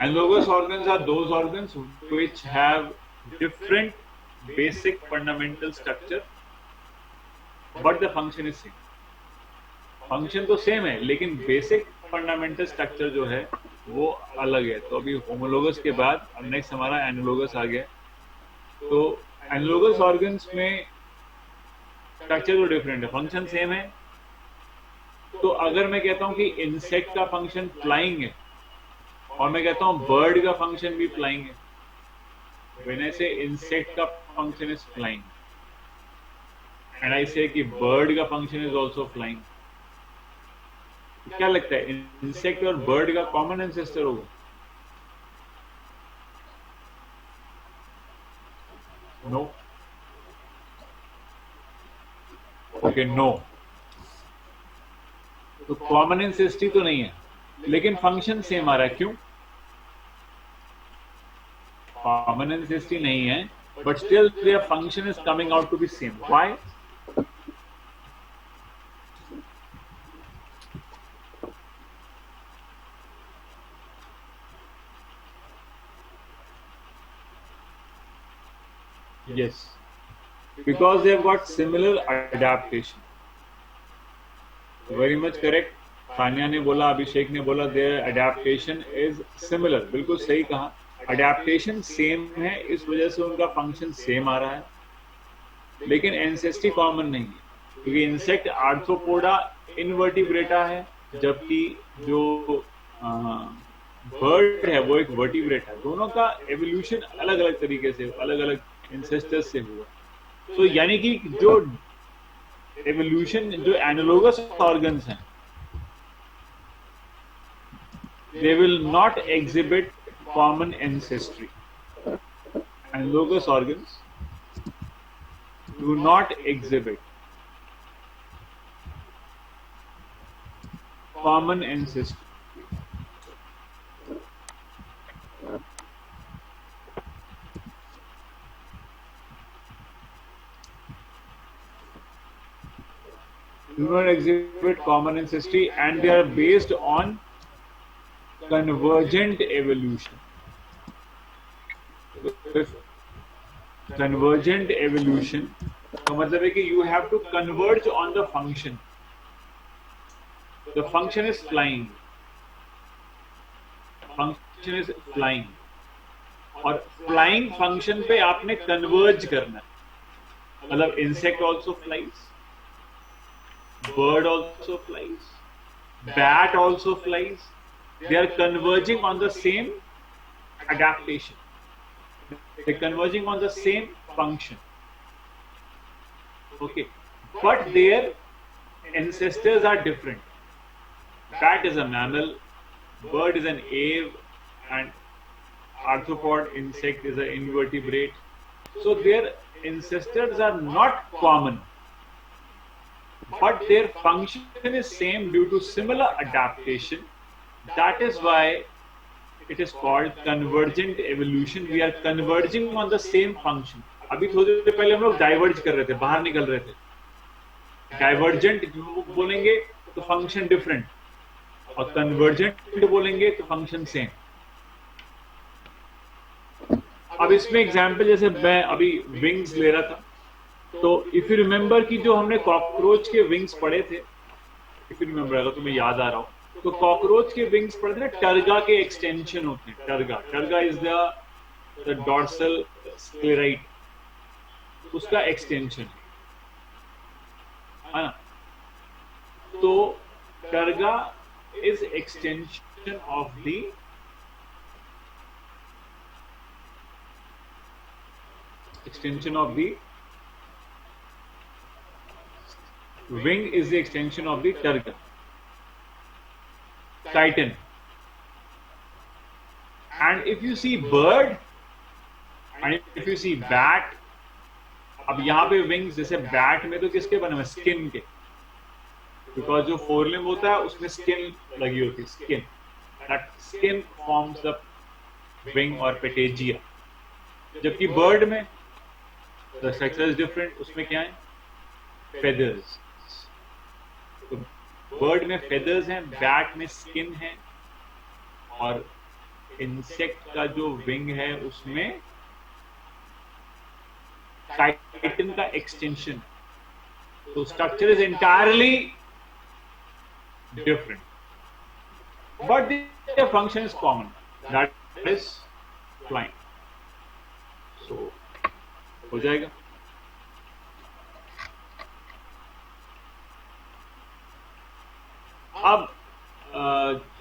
Analogous organs are those organs which have different basic fundamental structure, but the function is same. Function तो सेम है लेकिन बेसिक फंडामेंटल स्ट्रक्चर जो है वो अलग है. तो अभी होमोलोगस के बाद अब नेक्स्ट हमारा एनालोगस आ गया. तो एनालोगस ऑर्गन्स में स्ट्रक्चर तो डिफरेंट है, फंक्शन सेम है. तो अगर मैं कहता हूं कि इंसेक्ट का फंक्शन फ्लाइंग है और मैं कहता हूं बर्ड का फंक्शन भी फ्लाइंग है, when I say insect का function is flying and I say कि bird का function is also flying, क्या लगता है insect और bird का common ancestor होगा? No. Okay, no. तो common ancestry तो नहीं है लेकिन function सेम आ रहा है. क्यों? Common ancestry नहीं है, but still their function is coming out to be same. Why? Yes, because they have got similar adaptation. Very much correct. Tania ने बोला, अभिषेक ने बोला, their adaptation is similar. बिल्कुल सही कहा. अडेप्टेशन सेम है, इस वजह से उनका फंक्शन सेम आ रहा है, लेकिन एंसेस्ट्री कॉमन नहीं है. क्योंकि इंसेक्ट आर्थ्रोपोडा इनवर्टिब्रेटा है, जबकि जो बर्ड है वो एक वर्टिब्रेट है. दोनों का एवोल्यूशन अलग अलग तरीके से, अलग अलग एंसेस्टर्स से हुआ. तो यानी कि जो एवोल्यूशन, जो एनालोगस ऑर्गन्स हैं they will not exhibit common ancestry. Analogous organs do not exhibit common ancestry. Do not exhibit common ancestry, and they are based on convergent evolution. If convergent evolution का मतलब है कि you have to converge on the function. The function is flying. Function is flying. और flying function पे आपने converge करना है. मतलब insect also flies, bird also flies, bat also flies. They are converging on the same adaptation. They're converging on the same function. Okay, but their ancestors are different. Bat is a mammal, bird is an ave, and arthropod insect is an invertebrate. So their ancestors are not common, but their function is same due to similar adaptation. That is why it is called convergent evolution. We are converging on the same function. अभी थोड़ी देर पहले हम लोग diverge कर रहे थे, बाहर निकल रहे थे. डाइवर्जेंट बोलेंगे तो फंक्शन डिफरेंट, और कन्वर्जेंट बोलेंगे तो फंक्शन सेम. अब इसमें एग्जांपल जैसे मैं अभी विंग्स ले रहा था, तो इफ यू रिमेंबर कि जो हमने कॉकरोच के विंग्स पढ़े थे, इफ यू रिमेंबर, अगर तुम्हें याद आ रहा हो, तो कॉकरोच के विंग्स पढ़े थे ना, टर्गा के एक्सटेंशन होते हैं. Terga is the dorsal sclerite, उसका एक्सटेंशन है ना. तो terga is extension of the wing is the extension of the turga. Chitin. And if you see bird and if you see bat, अब यहाँ पे wings जैसे bat में तो किसके बने हुए, स्किन के, बिकॉज जो फोरलिम होता है उसमें स्किन लगी होती है, skin. That skin forms the wing और पेटेजिया. जबकि बर्ड में द स्ट्रक्चर इज डिफरेंट, उसमें क्या है, फेदर्स. तो बर्ड में फेदर्स हैं, बैट में स्किन है, और इंसेक्ट का जो विंग है उसमें chitin का एक्सटेंशन. तो structure is entirely different, but the function is common, that is flying. So हो जाएगा. अब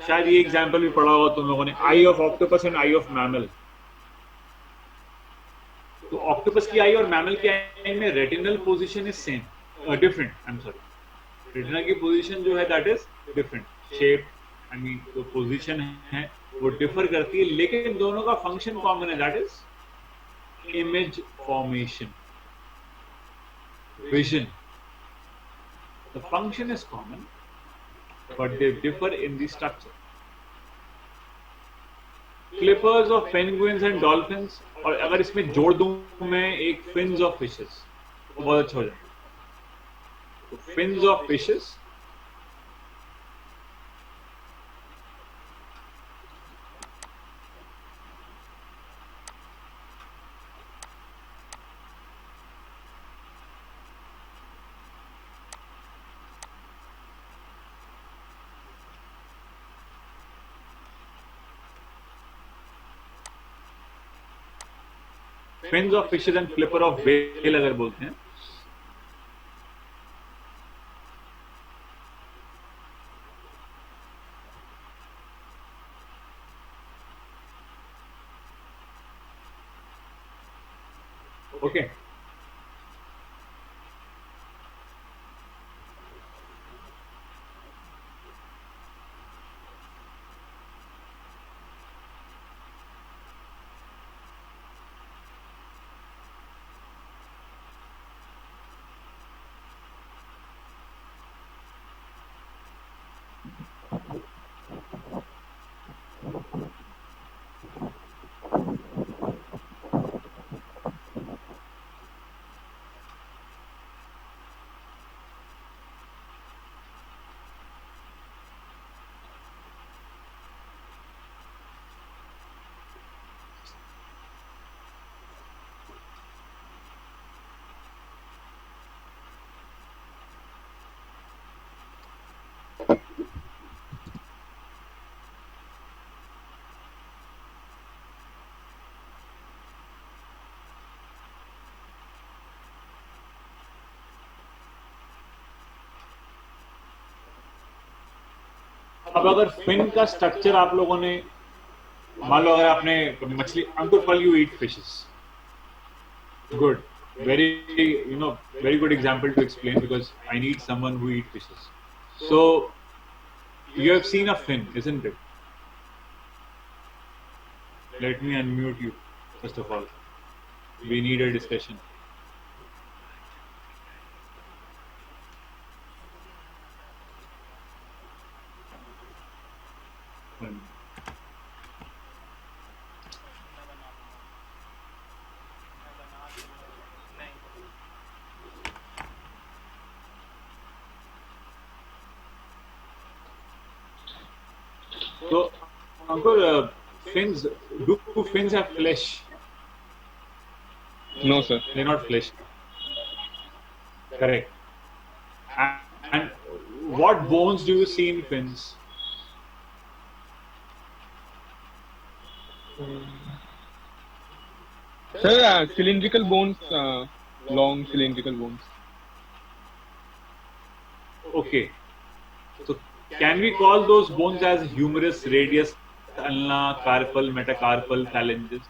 शायद ये एग्जांपल भी पढ़ा होगा तुम लोगों ने, eye of octopus and eye of mammal. तो ऑक्टोपस की आई और मैमल की आई में retinal position is same, different. I am sorry, retina की पोजीशन जो है that is different. Shape, I mean जो पोजीशन है वो डिफर करती है, लेकिन दोनों का फंक्शन कॉमन है, that is image formation, vision. The function is common, but they differ in the structure. Flippers of penguins and dolphins, और अगर इसमें जोड़ दूं मैं एक fins of fishes, तो बहुत अच्छा हो जाएगा. तो fins of fishes fins of fishes and flipper of whale अगर बोलते हैं. ओके, अब अगर फिन का स्ट्रक्चर आप लोगों ने, मान लो अगर आपने मछली, अंकुर पल you eat fishes, good, very, very good example to explain, because I need someone who eat fishes. So you have seen a fin, isn't it? Let me unmute you first of all. We need a discussion. So, Ankur, fins, do fins have flesh? No, sir. They're not flesh. Correct. And what bones do you see in fins? Sir, cylindrical bones, long cylindrical bones. Okay. So, can we call those bones as humerus, radius, ulna, carpal, metacarpal, phalanges?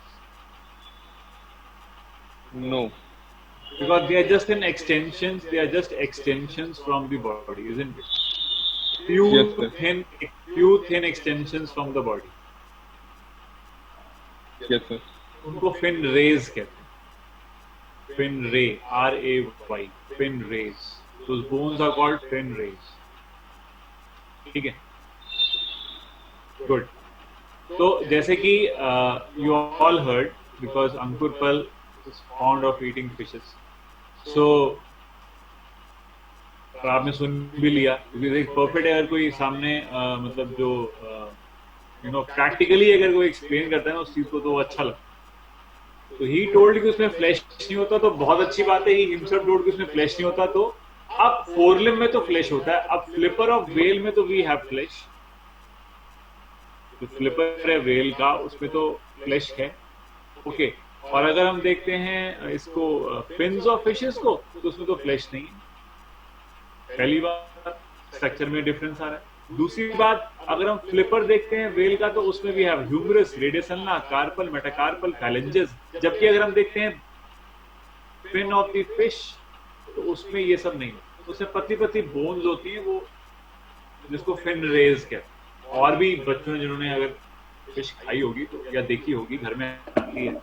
No. Because they are just an extensions. They are just extensions from the body, isn't it? Yes, sir. Few thin extensions from the body. Yes, sir. उनको fin rays कहते हैं. Fin ray, R-A-Y, fin rays. Those bones are called fin rays. ठीक है. Good. तो जैसे कि you all heard, because Ankur Pal is fond of eating fishes. So आपने सुन भी लिया, एक परफेक्ट अगर कोई सामने मतलब जो प्रैक्टिकली अगर कोई एक्सप्लेन करता है ना उस चीज को, तो अच्छा लगता है. तो ही टोल्ड कि उसमें फ्लैश नहीं होता, तो बहुत अच्छी बात है. ही हिमसेल्फ टोल्ड कि उसमें फ्लैश नहीं होता. तो अब फोरलिम में तो फ्लैश होता है, अब फ्लिपर ऑफ वेल में तो वी हैव फ्लैश. जो फ्लिपर है वेल का, उसमें तो फ्लैश है. ओके. और अगर हम देखते हैं इसको फिन्स ऑफ फिशेस को, तो उसमें तो फ्लैश नहीं है. पहली बात, स्ट्रक्चर में डिफरेंस आ रहा है. दूसरी बात, अगर हम फ्लिपर देखते हैं वेल का, तो उसमें भी है humerus, radius ulna, carpal, metacarpal, phalanges. जबकि अगर हम देखते हैं फिन ऑफ द फिश, तो उसमें ये सब नहीं है. उसमें पतली पतली बोन्स होती हैं, वो जिसको फिन रेज कहते हैं. और भी बच्चों ने जिन्होंने अगर फिश खाई होगी तो, या देखी होगी, घर में आती है,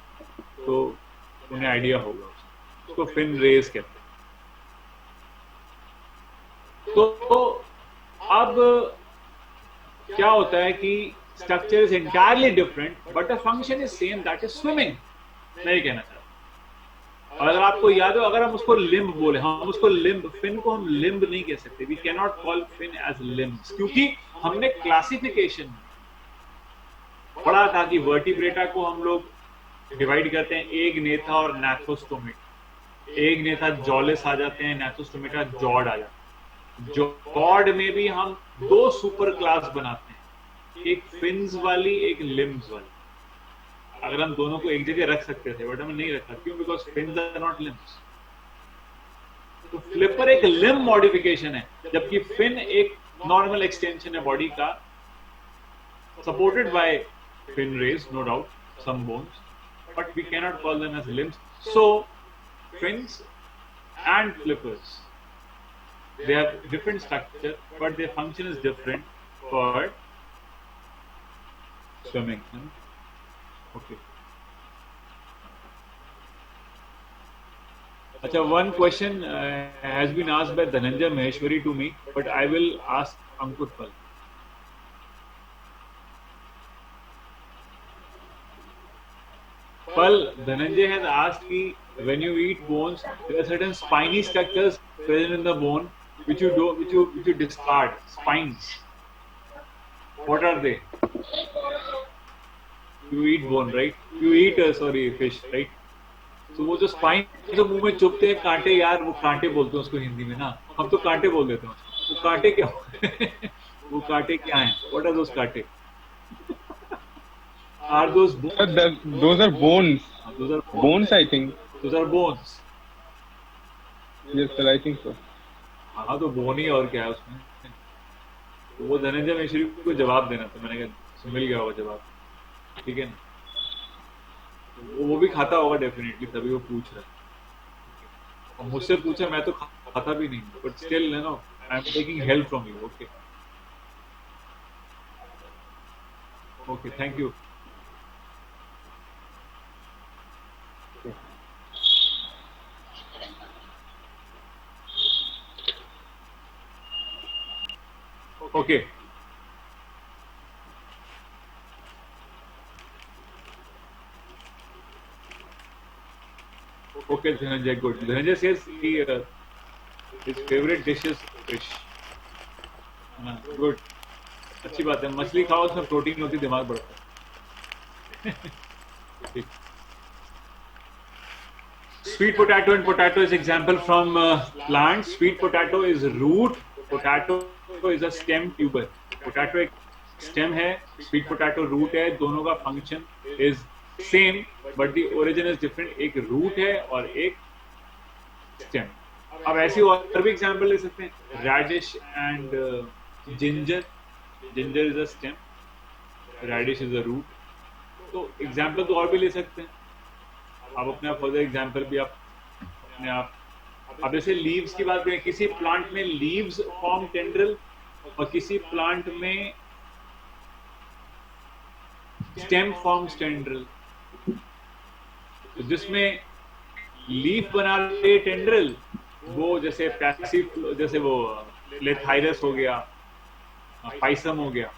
तो उन्हें आइडिया होगा. उसको फिन रेज कहते हैं. तो अब क्या होता है कि structure is entirely different, but the function is same, that is swimming. नहीं कहना चाहता. और अगर आपको याद हो, अगर हम उसको लिम्ब बोले, हम उसको लिम्ब, फिन को हम लिम्ब नहीं कह सकते. We can not call fin as limbs, क्योंकि हमने क्लासिफिकेशन पढ़ा था कि वर्टिब्रेटा को हम लोग डिवाइड करते हैं एग नेथा और नैथोस्टोमेटा. एग नेथा जॉलेस आ जाते हैं, नैथोस्टोमेटा जॉड आ जाते हैं. जॉड में भी हम दो सुपर क्लास बनाते हैं, एक फिन्स वाली, एक लिम्ब्स वाली. अगर हम दोनों को एक जगह रख सकते थे, बट हमने नहीं रखा. क्यों? Because fins are not limbs. तो फ्लिपर एक लिम्ब मॉडिफिकेशन है, जबकि फिन एक नॉर्मल एक्सटेंशन है बॉडी का, supported by fin rays, no doubt, some bones, but we can not call them as limbs. So fins and flippers, they have different structure, but their function is different for swimming. Okay. Acha, one question has been asked by Dhananjay Maheshwari to me, but I will ask Ankur Pal. Pal, Dhananjay has asked me, when you eat bones, there are certain spiny structures present in the bone which you discard. Spines. What are they? You eat bone, right? You eat fish, right? So वो जो spine जो मुंह में चुभते हैं कांटे, यार वो कांटे बोलते हैं उसको हिंदी में ना, हम तो कांटे बोल देते हैं. वो कांटे क्या वो कांटे क्या हैं? What are those कांटे? Are those bones? Those are bones. Those are bones, I think. Those are bones. Yes, sir, I think so. हाँ, तो बोन ही और क्या है उसमें. वो धनंजय मिश्री को जवाब देना था, मैंने कहा मिल गया होगा जवाब, ठीक है ना। वो भी खाता होगा डेफिनेटली, तभी वो पूछ रहा है। और मुझसे पूछा, मैं तो खाता भी नहीं, but still you know I am taking help from you. Okay okay, thank you. Okay okay Dhananjay, good. Dhananjay says his favorite dish is fish। Good, अच्छी बात है। मछली खाओ, उसमें प्रोटीन होती, दिमाग बढ़ता है। Sweet potato and potato is example from plants. Sweet potato is root, potato is a stem tuber। potato एक stem है, sweet potato root है, दोनों का function is same but the origin is different। एक root है और एक stem। अब ऐसी और भी example ले सकते हैं, radish and ginger। ginger is a stem, radish is a root। तो example तो और भी ले सकते हैं। आप अपने आप फर्दर एग्जाम्पल भी आप अपने आप, अब जैसे लीव्स की बात करें, किसी प्लांट में लीव्स फॉर्म टेंड्रिल और किसी प्लांट में स्टेम फॉर्म्स टेंड्रिल। तो जिसमें लीफ बना रहे टेंड्रिल, वो जैसे पैसिव, जैसे वो लेथाइरस हो गया, पाइसम हो गया।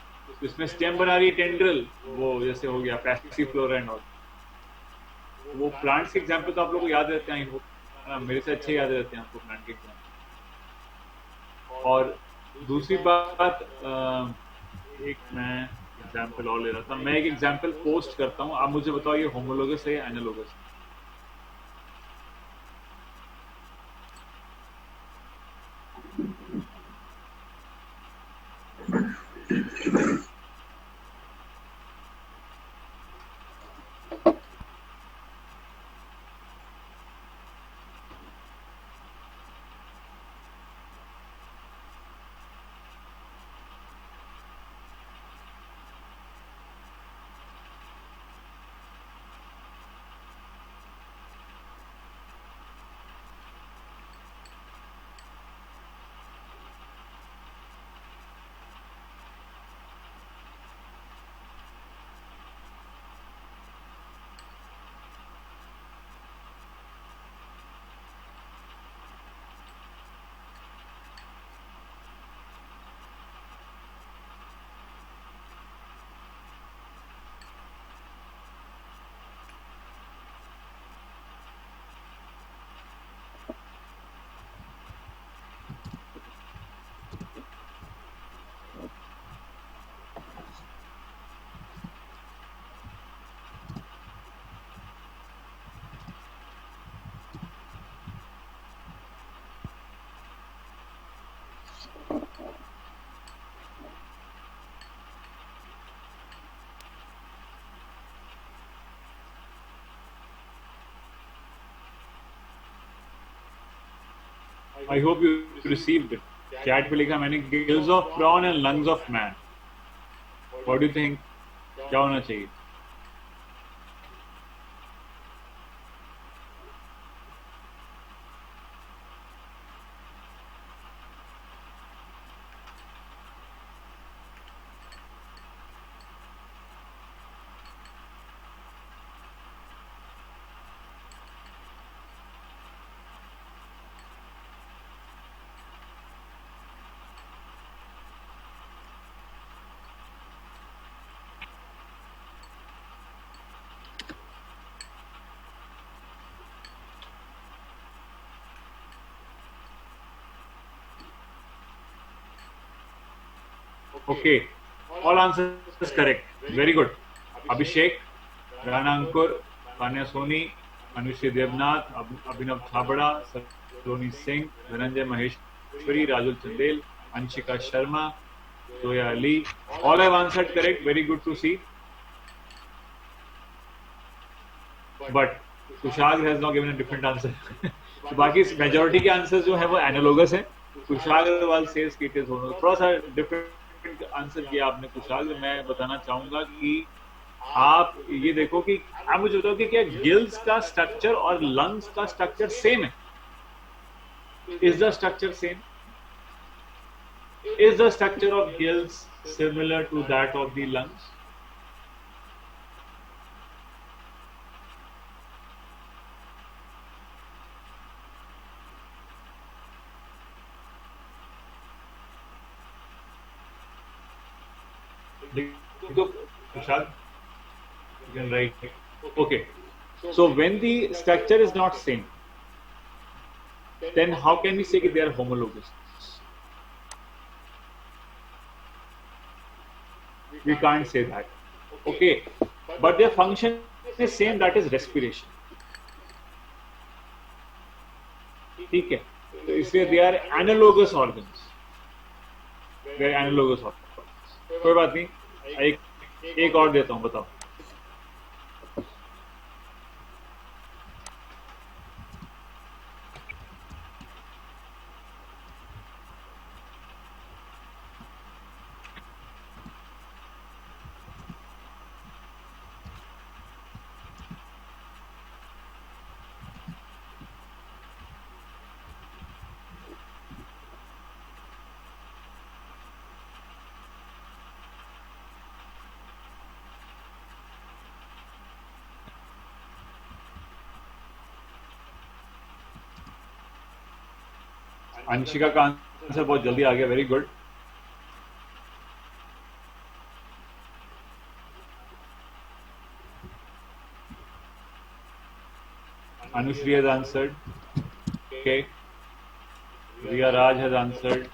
इसमें स्टेम बना रही टेंड्रिल, वो जैसे हो गया पैसिव फ्लोरा एंड ऑल। वो प्लांट्स के एग्जाम्पल तो आप लोगों को याद रहते हैं, वो मेरे से अच्छे याद रहते हैं आपको प्लांट के एग्जाम्पल। और दूसरी बात, एक मैं एग्जाम्पल और ले रहा था, मैं एक एग्जाम्पल पोस्ट करता हूँ, आप मुझे बताओ ये होमोलोगस है या एनालोगस है। I hope you received it। Chat पे लिखा मैंने, gills of prawn and lungs of man. What do you think, क्या होना चाहिए? Okay, all answers correct. Very good. Abhishek, Rana Ankur, Tanya Soni, Anushri Devnath, Abhinav Thabada, Saloni Singh, Dhananjay Maheshwari, Rajul Chandel, Anshika Sharma, Zoya Ali. All have answered correct. Very good to see. But Tushar has now given a different answer. तो बाकी majority के answers जो है वो analogous है। Tushar Agarwal says कि it is होना, थोड़ा सा different इंपॉर्टेंट आंसर किया आपने कुशाल। मैं बताना चाहूंगा कि आप ये देखो कि आप मुझे बताओ कि क्या गिल्स का स्ट्रक्चर और लंग्स का स्ट्रक्चर सेम है? Is the structure same? Is the structure of gills similar to that of the lungs? तो Kushal, you can write. Okay, so when the structure is not same, then how can we say that they are homologous? We can't say that. Okay, but their function is same, that is respiration. ठीक है, तो इसलिए they are analogous organs. They are analogous organs. कोई बात नहीं, एक और देता हूं, बताओ। अंशिका का आंसर बहुत जल्दी आ गया, very good. Anushri has answered. Okay. Riya Raj has answered.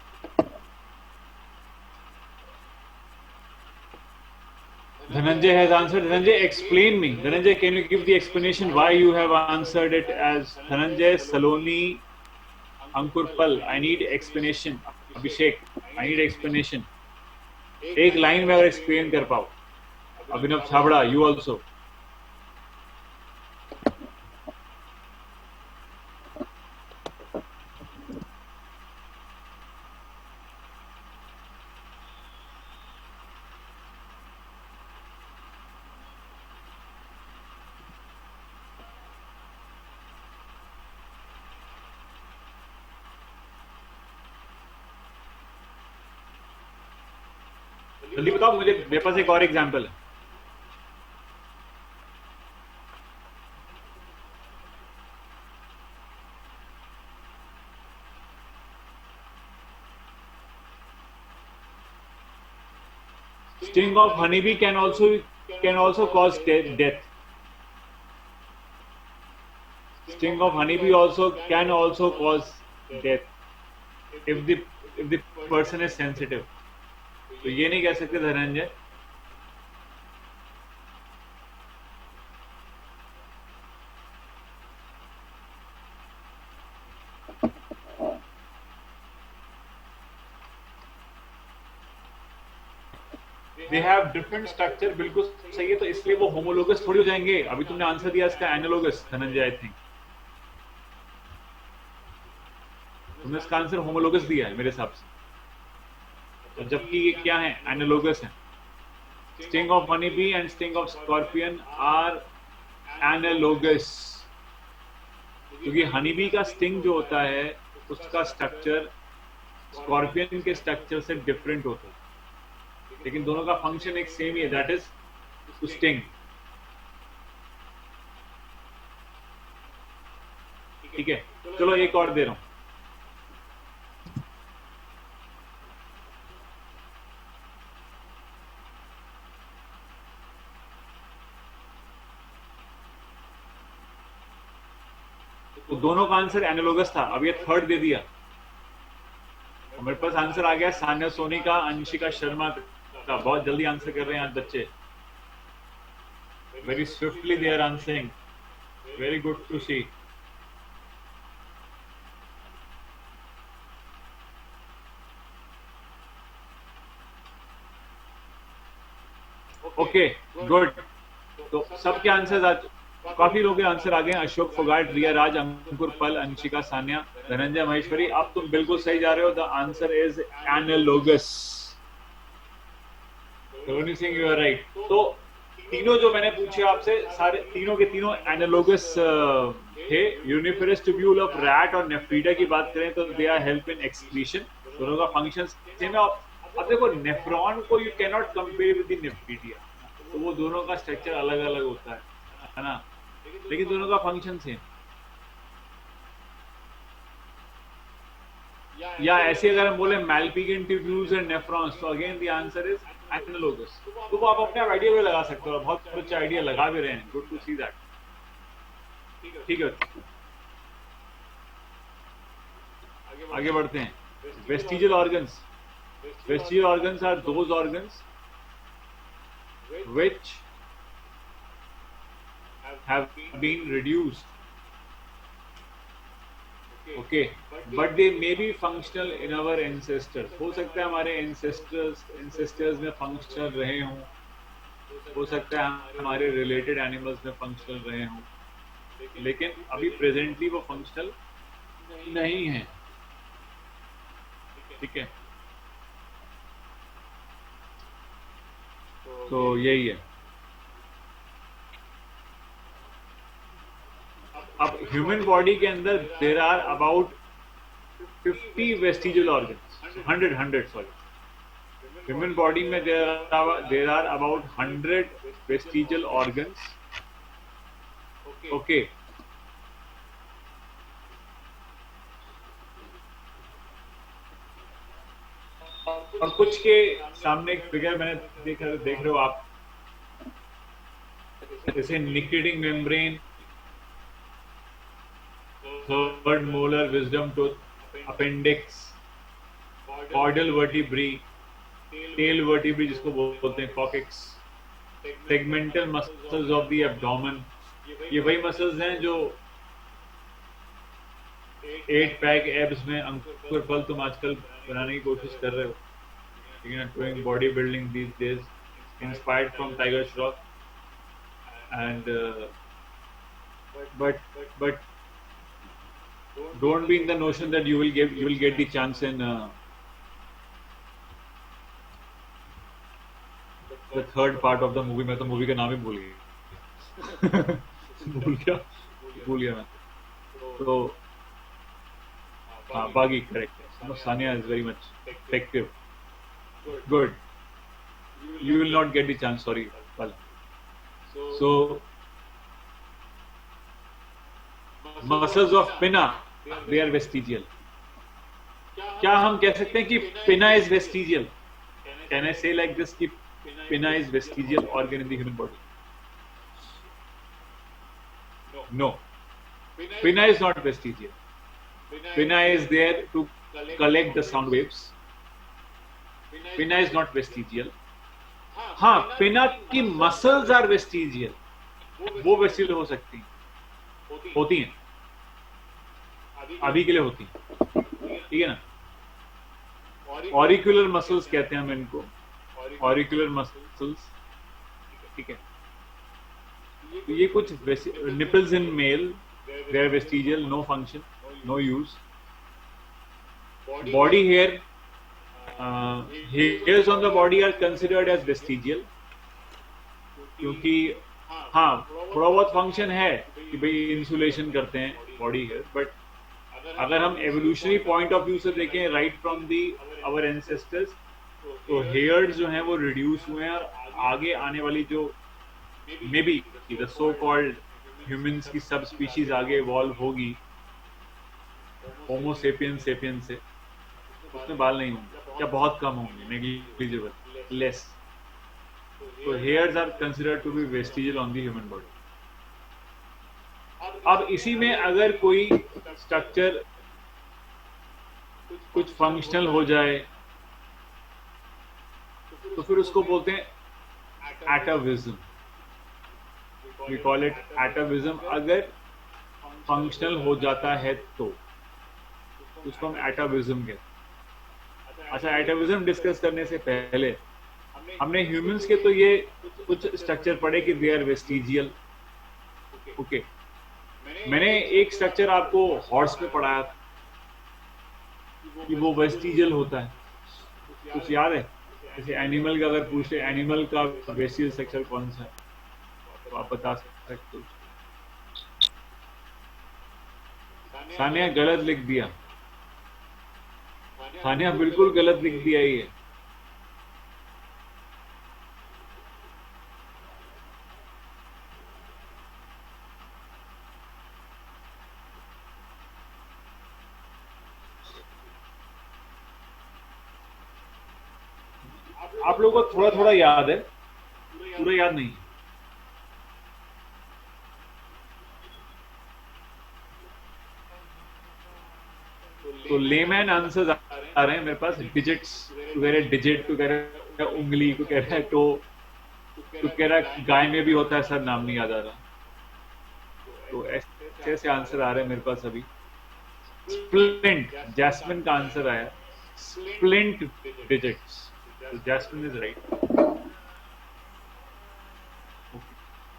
Dhananjay has answered. Dhananjay, explain me. Dhananjay, can you give the explanation why you have answered it as Dhananjay, Saloni, Ankur Pal? I need explanation. Abhishek, I need explanation. एक line में अगर explain कर पाओ। अभिनव Chhabra, you also. जल्दी बताओ मुझे, मेरे पास एक और एग्जांपल है। Sting of honeybee can also cause death. Sting of honeybee can also cause death if the person is sensitive. तो ये नहीं कह सकते Dhananjay. They have different structure, बिल्कुल सही है, तो इसलिए वो होमोलोगस थोड़ी हो जाएंगे। अभी तुमने आंसर दिया इसका एनालोगस, धनंजय, आई थिंक तुमने इसका आंसर होमोलोगस दिया है मेरे हिसाब से, तो जबकि ये क्या है, एनालोगस है। Sting of honey bee and sting of scorpion are analogous, क्योंकि हनी बी का स्टिंग जो होता है उसका स्ट्रक्चर स्कॉर्पियन के स्ट्रक्चर से डिफरेंट होता है, लेकिन दोनों का फंक्शन एक सेम ही है, दैट इज टू स्टिंग। ठीक है, चलो एक और दे रहा हूं। तो दोनों का आंसर एनालोगस था, अब ये थर्ड दे दिया। मेरे पास आंसर आ गया सान्या सोनी का, अंशिका शर्मा का। बहुत जल्दी आंसर कर रहे हैं आज बच्चे, very swiftly they are answering, very good to see. Okay good, तो सबके आंसर आज, काफी लोगों के आंसर आ गए हैं। अशोक फोगाट, रिया राज, अंकुर पल, अंशिका सान्या, धनंजय महेश्वरी, अब तुम बिल्कुल सही जा रहे हो। The answer is analogous. Roni Singh, you are right. तो तीनों जो मैंने पूछे आपसे, सारे तीनों के तीनों एनालोगस थे। यूनिफेरस ट्यूब्यूल ऑफ रैट और नेफ्रीडा की बात करें तो they are help in excretion, दोनों का फंक्शन सेम है। अब देखो, नेफ्रॉन को you can not compare with the nephridia, तो वो दोनों का स्ट्रक्चर अलग अलग होता है ना, लेकिन दोनों का फंक्शन सेम। या ऐसे अगर हम बोले मैल्पिगियन ट्यूब्यूल्स एंड नेफ्रॉन्स, तो again the answer is analogous. तो वो आप अपने आइडिया भी लगा सकते हो, बहुत अच्छे आइडिया लगा भी रहे हैं, गुड टू सी दैट। ठीक है, आगे बढ़ते हैं। Vestigial organs. Vestigial organs are those organs which have been reduced, okay, but they may be functional in our ancestors। हो सकता है हमारे ancestors में functional रहे हों, हो सकता है हमारे related animals में functional रहे हों, लेकिन अभी presently वो functional नहीं है। ठीक है, तो यही है। अब ह्यूमन बॉडी के अंदर there are about 50 vestigial organs, 100 sorry. Human body में there are about 100 vestigial organs, okay. और कुछ के सामने एक फिगर मैंने देख रहे हो आप, जैसे nictitating membrane, third molar wisdom tooth, appendix, caudal vertebrae, tail vertebrae जिसको बोलते हैं coccyx, segmental muscles of the abdomen. ये वही मसल्स हैं जो 8 पैक एब्स में अंकुर फल तुम आजकल बनाने की कोशिश कर रहे हो, doing body building these days, inspired from Tiger Shroff, and but don't be in the notion that you will get the chance in the third part of the movie। मैं तो मूवी का नाम ही भूल गया भूल गया मैं तो। हाँ, बागी, correct. No, Sania is very much effective, good। You will not get the chance, sorry Pal। So muscles of pinna, they are vestigial। क्या हम कह सकते हैं कि pinna is vestigial? Can I say like this कि pinna is vestigial organ in the human body? No, pinna is not vestigial। Pinna is there to collect the sound waves। Pinna is not vestigial। हाँ, pinna की muscles are vestigial, वो vestigial हो सकती हैं, होती हैं, अभी के लिए होती हैं, ठीक है ना। ऑरिकुलर मसल्स कहते हैं हम इनको, ऑरिकुलर मसल्स, ठीक है। तो ये कुछ nipples in male, they are vestigial, no function, no use. Body hair, hairs on the body are considered as vestigial, क्योंकि हाँ थोड़ा बहुत फंक्शन है कि भाई इंसुलेशन करते हैं बॉडी हेयर, बट अगर हम एवोल्यूशनरी पॉइंट ऑफ व्यू से देखें right from the our ancestors, तो हेयर्स जो हैं वो रिड्यूस हुए हैं, और आगे आने वाली जो may be the so called humans की सब स्पीशीज आगे इवॉल्व होगी होमो सेपियंस से, उसमें बाल नहीं होंगे, क्या बहुत कम होंगे, नेग्लिजिबल, लेस। तो hairs are considered to be vestigial on the human body. अब इसी में अगर कोई स्ट्रक्चर कुछ फंक्शनल हो जाए तो फिर उसको बोलते हैं atavism. We call it atavism. अगर फंक्शनल हो जाता है तो उसको हम एटाविज्म कहते हैं। अच्छा, एटाविज्म डिस्कस करने से पहले हमने ह्यूमंस के तो ये कुछ स्ट्रक्चर पढ़े कि दे आर वेस्टिजियल, ओके। मैंने एक स्ट्रक्चर आपको हॉर्स पे पढ़ाया था कि वो वेस्टिजियल होता है, कुछ याद है? जैसे एनिमल का अगर पूछे एनिमल का बेसियल सेक्सुअल कौन सा है तो आप बता सकते हो। सानिया गलत लिख दिया, सानिया बिल्कुल गलत लिख दिया ये। आप लोगों को थोड़ा थोड़ा याद है, पूरा याद नहीं। तो लेमैन आंसर्स आ रहे हैं मेरे पास। डिजिट्स, तो कह रहे डिजिट, तो कह रहे उंगली, तो कह रहा है टो, तो कह रहा है गाय में भी होता है, सर नाम नहीं याद आ रहा। तो ऐसे ऐसे आंसर आ रहे हैं मेरे पास अभी। स्प्लिंट, जैस्मिन का आंसर आया स्प्लिंट डिजिट्स, तो Jasmine is right.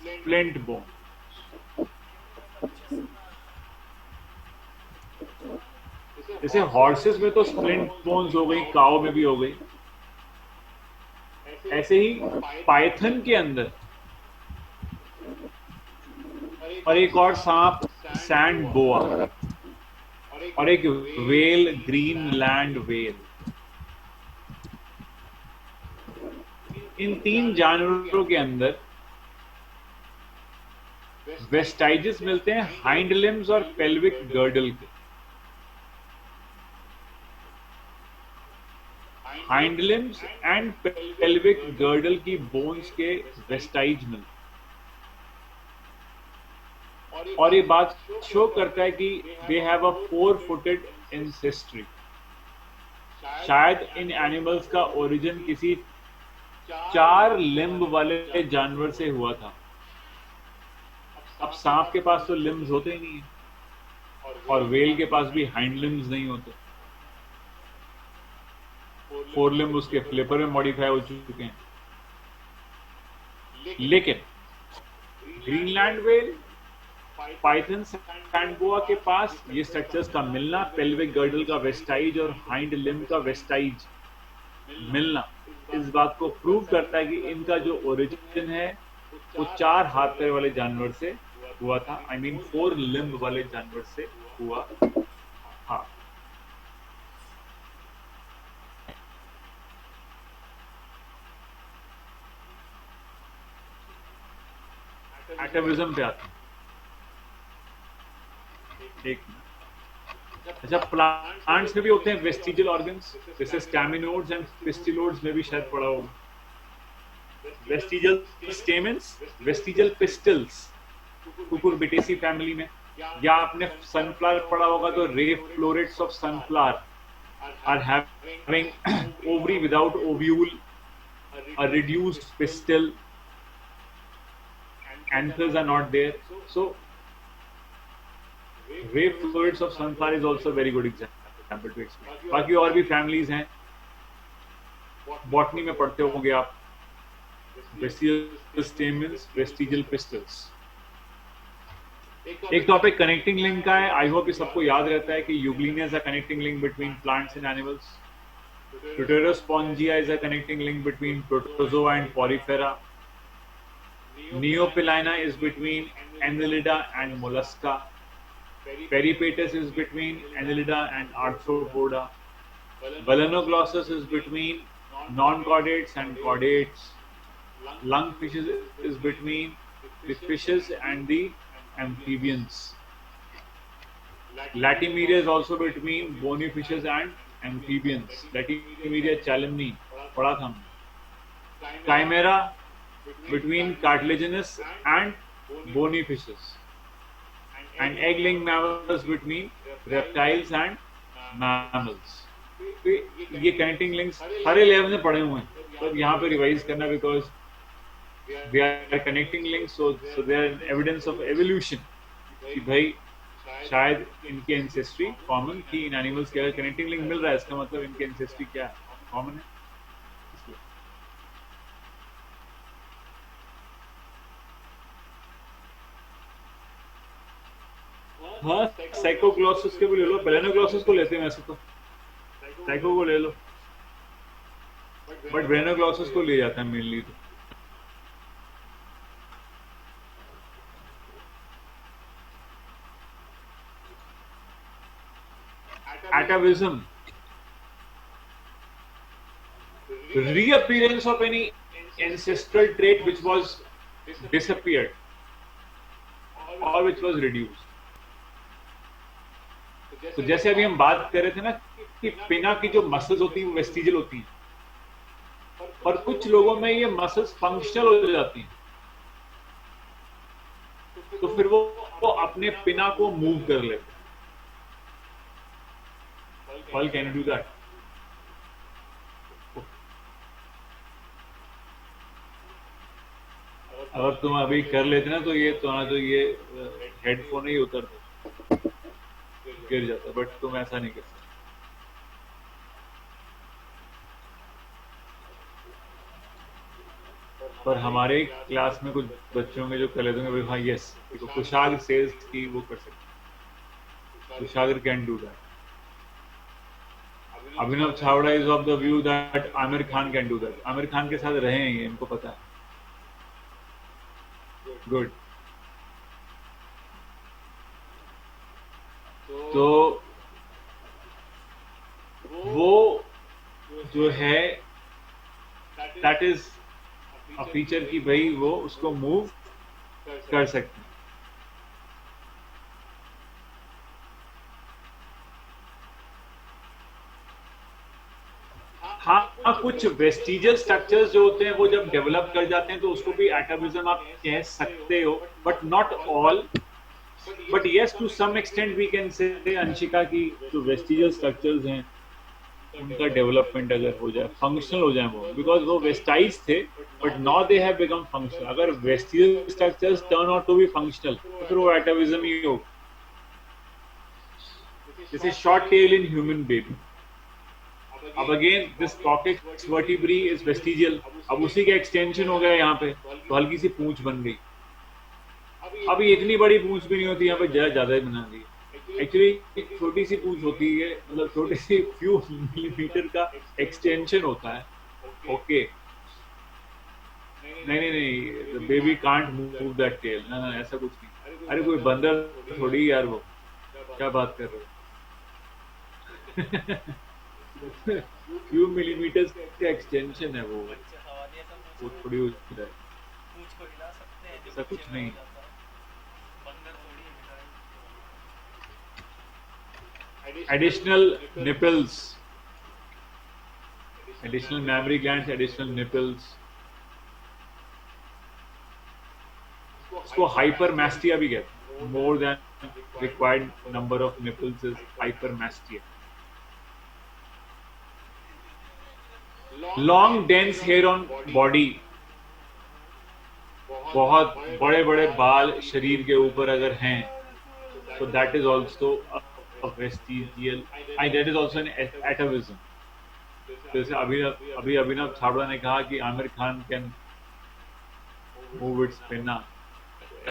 Splint bone. जैसे हॉर्सेस में तो स्प्लिंट बोन्स हो गई, काओ में भी हो गई, ऐसे ही पाइथन के अंदर और एक और सांप सैंड बोआ, और एक वेल ग्रीनलैंड वेल। इन तीन जानवरों के अंदर वेस्टाइजेस मिलते हैं हाइंड लिम्स और पेल्विक गर्डल के। Hind limbs and pelvic girdle की बोन्स के वेस्टाइज मिलते हैं, और ये बात शो करता है कि they have a 4-footed ancestry. शायद इन एनिमल्स का ओरिजिन किसी 4 लिम्ब वाले जानवर से हुआ था। अब सांप के पास तो लिम्स होते ही नहीं है, और वेल के पास भी हाइंड लिम्स नहीं होते। 4 लिम्ब उसके फ्लिपर में मॉडिफाई हो चुके हैं। लेकिन ग्रीनलैंड वेल, पाइथन, सैंडबोआ के पास ये स्ट्रक्चर्स का मिलना, पेल्विक गर्डल का वेस्टाइज और हाइंड लिम्ब का वेस्टाइज मिलना, इस बात को प्रूव करता है कि इनका जो ओरिजिन है वो 4 हाथ पैर वाले जानवर से हुआ था। आई मीन 4 लिम्ब वाले जानवर से हुआ था। एटमिज्म पे आते हैं। एक अच्छा, प्लांट्स में भी होते हैं वेस्टिजियल ऑर्गन्स, जैसे स्टैमिनोड्स एंड पिस्टिलोड्स में भी शायद पड़ा होगा। Vestigial stamens, vestigial pistils Cucurbitaceae family में, या आपने सनफ्लावर पढ़ा होगा तो ray florets of sunflower are having ovary without ovule, a reduced pistil, anthers are not there. So ray fluids of sunflower is also a very good example to explain. बाकी और भी families हैं, botany में पढ़ते होंगे आप, vestigial stamens, vestigial pistols. एक topic connecting link का है, आई होप ये सबको याद रहता है कि euglena is a connecting link between plants and animals. Deuterospongia is a connecting link between Protozoa and Porifera. Neopilina is between Annelida and Mollusca. Peripatus is between Annelida and Arthropoda. Balanoglossus is between non-chordates and chordates. Lungfishes is between the fishes and the amphibians. Latimeria is also between bony fishes and amphibians. Latimeria chalumni पढ़ा था हमने। Chimera between cartilaginous and bony fishes. And egg-laying mammals between reptiles and mammals. ये connecting links हर level में पढ़े हुए हैं, तो यहाँ पे रिवाइज करना, because they are connecting links, so they are evidence of evolution कि भाई शायद इनकी एंसेस्ट्री कॉमन थी इन एनिमल्स के। अगर कनेक्टिंग लिंक मिल रहा है इसका मतलब इनकी एंसेस्ट्री क्या है, कॉमन है। हाँ, साइकोग्लॉसस के भी ले लो, बेलेनोग्लॉसस को लेते हैं वैसे तो, साइको को ले लो, बट ब्रेनोग्लॉसस को ले जाता है मेनली। तो atavism, reappearance of any ancestral trait which was disappeared or which was reduced। तो जैसे अभी हम बात कर रहे थे ना कि पिना की जो मसल्स होती हैं वो वेस्टिजियल होती हैं, और कुछ लोगों में ये मसल्स फंक्शनल हो जाती हैं, तो फिर वो अपने पिना को मूव कर लेते हैं। Paul, can you do that? अगर तुम अभी कर लेते ना तो ये तुम्हारा जो ये हेडफोन ही उतरता, गिर जाता, बट तुम ऐसा नहीं कर सकते। पर हमारे क्लास में कुछ बच्चों में जो कर लेते हैं, हाँ यस, कुशाग्र सेल्स की वो कर सकते, Kushagra can do that. Abhinav छावड़ा is of the view that Aamir Khan can do that. Aamir Khan के साथ रहे हैं ये, इनको पता है। गुड। तो वो जो है दैट इज अ फीचर की भाई वो उसको मूव कर सकते हैं। हाँ, कुछ वेस्टिजियल स्ट्रक्चर्स जो होते हैं वो जब डेवलप कर जाते हैं तो उसको भी एटाविज्म आप कह सकते हो, but not all. But yes, to some extent we can say Anshika की जो वेस्टिजियल स्ट्रक्चर्स हैं उनका डेवलपमेंट अगर हो जाए, फंक्शनल हो जाए वो, बिकॉज वो वेस्टाइज थे but now they have become functional. अगर vestigial structures turn out to be functional तो फिर वो एटाविज्म ही होगा। जैसे short tail in human baby. अब again this cortex vertebrae is vestigial, अब उसी का एक्सटेंशन हो गया यहाँ पे, तो हल्की सी पूंछ बन गई। अभी इतनी बड़ी पूंछ भी नहीं होती, यहाँ पे ज्यादा ही बना दी। एक्चुअली एक छोटी सी पूंछ होती है, मतलब छोटी सी फ्यू मिलीमीटर का एक्सटेंशन होता है। ओके, नहीं, baby can't move that tail, ना ऐसा कुछ नहीं। अरे कोई बंदर थोड़ी यार, वो क्या बात कर रहे हो। फ्यू मिलीमीटर का एक्सटेंशन है वो थोड़ी होती है, ऐसा कुछ नहीं। Additional nipples, additional mammary glands, additional nipples, उसको hypermastia भी कहते हैं। More than required number of nipples is hypermastia. Long dense hair on body, बहुत बड़े बड़े बाल शरीर के ऊपर अगर हैं तो that is also vestigial, that is also an atavism। जैसे अभी अभिनव छाबड़ा ने कहा कि Aamir Khan can move it's pinna,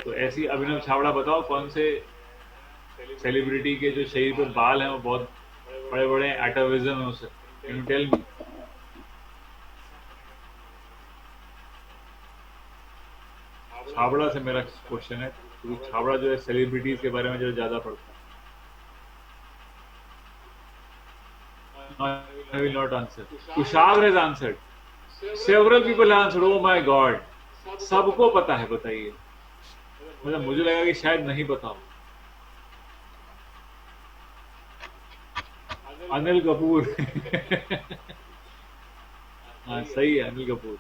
तो ऐसी अभिनव छाबड़ा बताओ कौन से सेलिब्रिटी के जो शरीर पे बाल हैं वो बहुत बड़े बड़े एटाविज्म है उसे, can you tell me? Chhabra से मेरा क्वेश्चन है, क्योंकि छाबड़ा जो है सेलिब्रिटीज के बारे में जो ज्यादा पढ़ता है। I will not answer. Kushagra has answered. Several people answered. Oh my God. सबको पता है, बताइए। मतलब मुझे लगा कि शायद नहीं पता हो। अनिल कपूर। हाँ सही है, अनिल कपूर।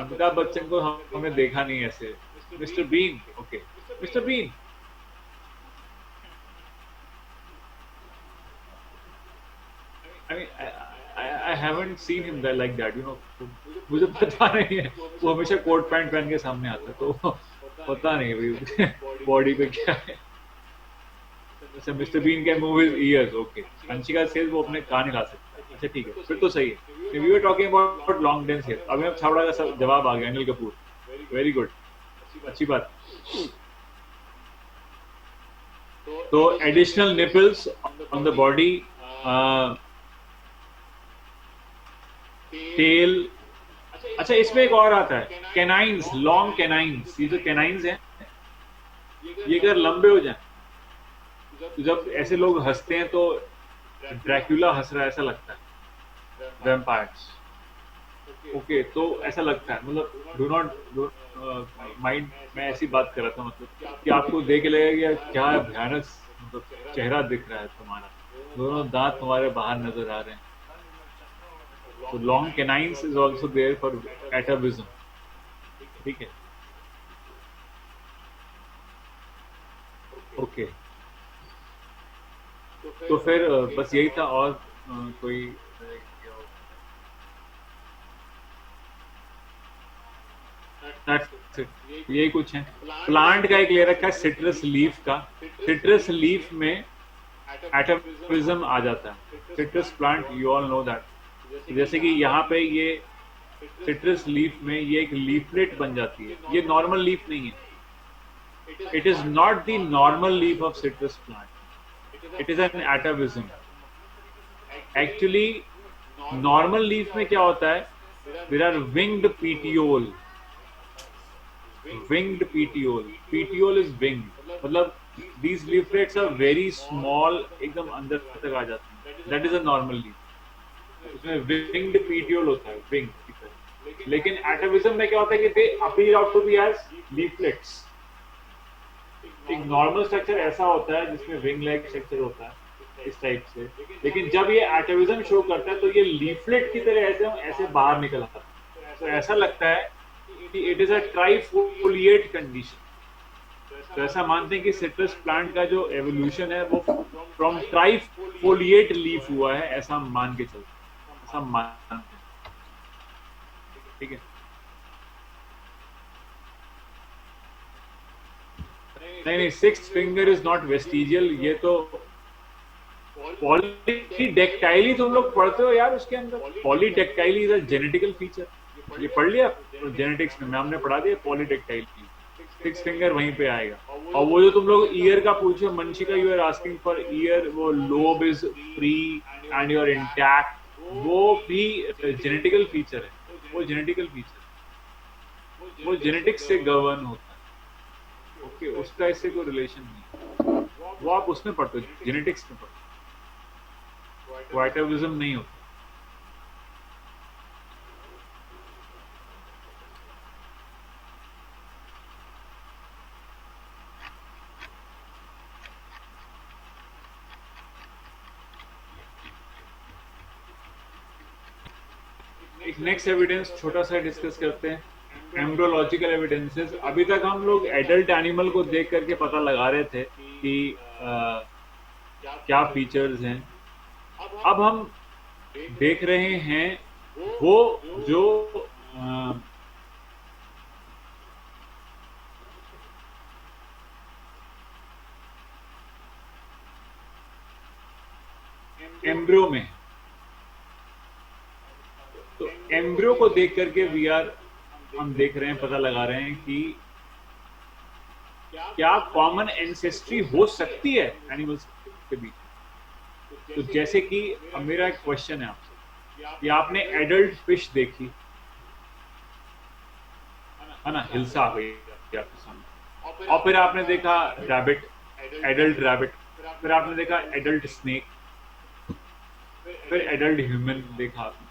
अमिताभ बच्चन को हमने देखा नहीं ऐसे। Mister Bean, okay, Mister Bean. I mean, I haven't seen him there like that, you know. मुझे पता नहीं है, वो हमेशा कोट पैंट पहन के सामने आता है, तो पता नहीं भाई बॉडी पे क्या है। जैसे Mister Bean can move his ears, okay. Anshika says वो अपने कान हिला सकता है, अच्छा ठीक है, फिर तो सही है। We were talking about long dense hair. Abhinav Chhabra का सब जवाब आ गया, अनिल कपूर, वेरी गुड, अच्छी बात। तो additional nipples on the body, tell. अच्छा, इसमें एक और आता है, कैनाइन्स, लॉन्ग कैनाइन्स। ये जो कैनाइन्स हैं, ये अगर लंबे हो जाए तो जब ऐसे लोग हंसते हैं तो ड्रैक्यूला हंस रहा है ऐसा लगता है, वैम्पायर्स। ओके, तो ऐसा लगता है, मतलब डू नॉट माइंड, मैं ऐसी बात कर रहा था, मतलब कि आपको देख के लगेगा कि क्या भयानक मतलब चेहरा दिख रहा है तुम्हारा, दोनों दांत तुम्हारे बाहर नजर आ रहे हैं। तो long canines is also there for atavism. ठीक है, ओके। तो फिर बस यही था, और कोई That's it. यही कुछ है। प्लांट का एक ले रखा है, सिट्रस लीफ का। सिट्रस लीफ में एटमिज्म आ जाता है। Citrus plant, you all know that. जैसे कि यहाँ पे ये सिट्रस लीफ में ये एक लीफलेट बन जाती है, ये नॉर्मल लीफ नहीं है। It is not the normal leaf of citrus plant, it is an atavism. Actually normal leaf में क्या होता है, there are winged petiole. Winged petiole, petiole is wing, मतलब these leaflets are very small, एकदम अंदर तक आ जाते हैं। That is a normal leaf. उसमें विंग्ड पीटियोल होता है, विंग की तरह। लेकिन एटाविज्म में क्या होता है कि they appear out to be as leaflets. एक नॉर्मल स्ट्रक्चर ऐसा होता है जिसमें विंग लाइक स्ट्रक्चर होता है इस टाइप से, लेकिन जब ये एटाविज्म शो करता है तो ये लीफलेट की तरह ऐसे बाहर निकल आता है। तो ऐसा लगता है कि it is a trifoliate condition. तो ऐसा मानते हैं कि सिट्रस प्लांट का जो एवोल्यूशन है वो फ्रॉम ट्राइफोलिएट लीफ हुआ है, ऐसा मान के चलते हैं, ऐसा मानते हैं। ठीक है, नहीं, sixth finger is not vestigial. ये तो पॉलीडेक्टाइली तुम लोग पढ़ते हो यार, उसके अंदर पॉलीडेक्टाइली इज अ जेनेटिकल फीचर। ये पढ़ लिया जेनेटिक्स में, मैम ने पढ़ा दिया पॉलीडेक्टाइली। सिक्स फिंगर वहीं पे आएगा। और वो जो तुम लोग ईयर का पूछे, Manshika you are asking for ear, वो lobe is free and your intact, वो भी जेनेटिकल फीचर है। वो जेनेटिकल फीचर, वो जेनेटिक्स से गवर्न होता है। ओके, उसका इससे कोई रिलेशन नहीं, वो आप उसमें पढ़ते हो, जेनेटिक्स में पढ़ते हो, वाइटाविज्म नहीं होता। एक नेक्स्ट एविडेंस छोटा सा डिस्कस करते हैं, एम्ब्रोलॉजिकल एविडेंसेस। अभी तक हम लोग एडल्ट एनिमल को देख करके पता लगा रहे थे कि क्या फीचर्स हैं। अब हम देख रहे हैं वो जो एम्ब्रियो में, तो एम्ब्रियो को देख करके हम देख रहे हैं, पता लगा रहे हैं कि क्या कॉमन एंसेस्ट्री हो सकती है एनिमल्स के बीच। तो जैसे कि अब मेरा एक क्वेश्चन है आपसे कि आपने एडल्ट फिश देखी है ना, हिल्सा आ गई आपके सामने, और फिर आपने देखा रैबिट, एडल्ट रैबिट, फिर आपने देखा एडल्ट स्नेक, फिर एडल्ट ह्यूमन देखा आपने।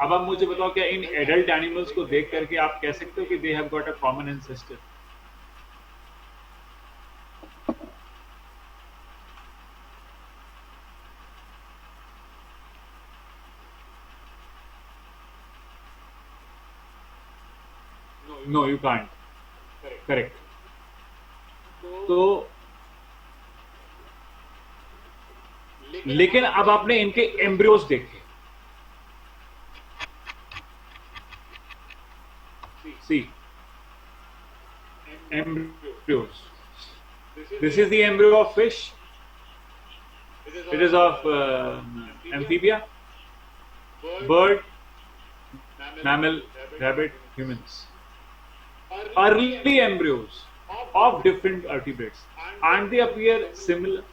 अब आप मुझे बताओ, क्या इन एडल्ट एनिमल्स को देख करके आप कह सकते हो कि they have got a common ancestor? No, you can't. Correct. तो लेकिन अब आपने इनके एम्ब्रियोज देखे, see embryos. This is the embryo of fish. It is of amphibia, bird, mammal, rabbit, humans. Early embryos of different vertebrates, and they appear similar.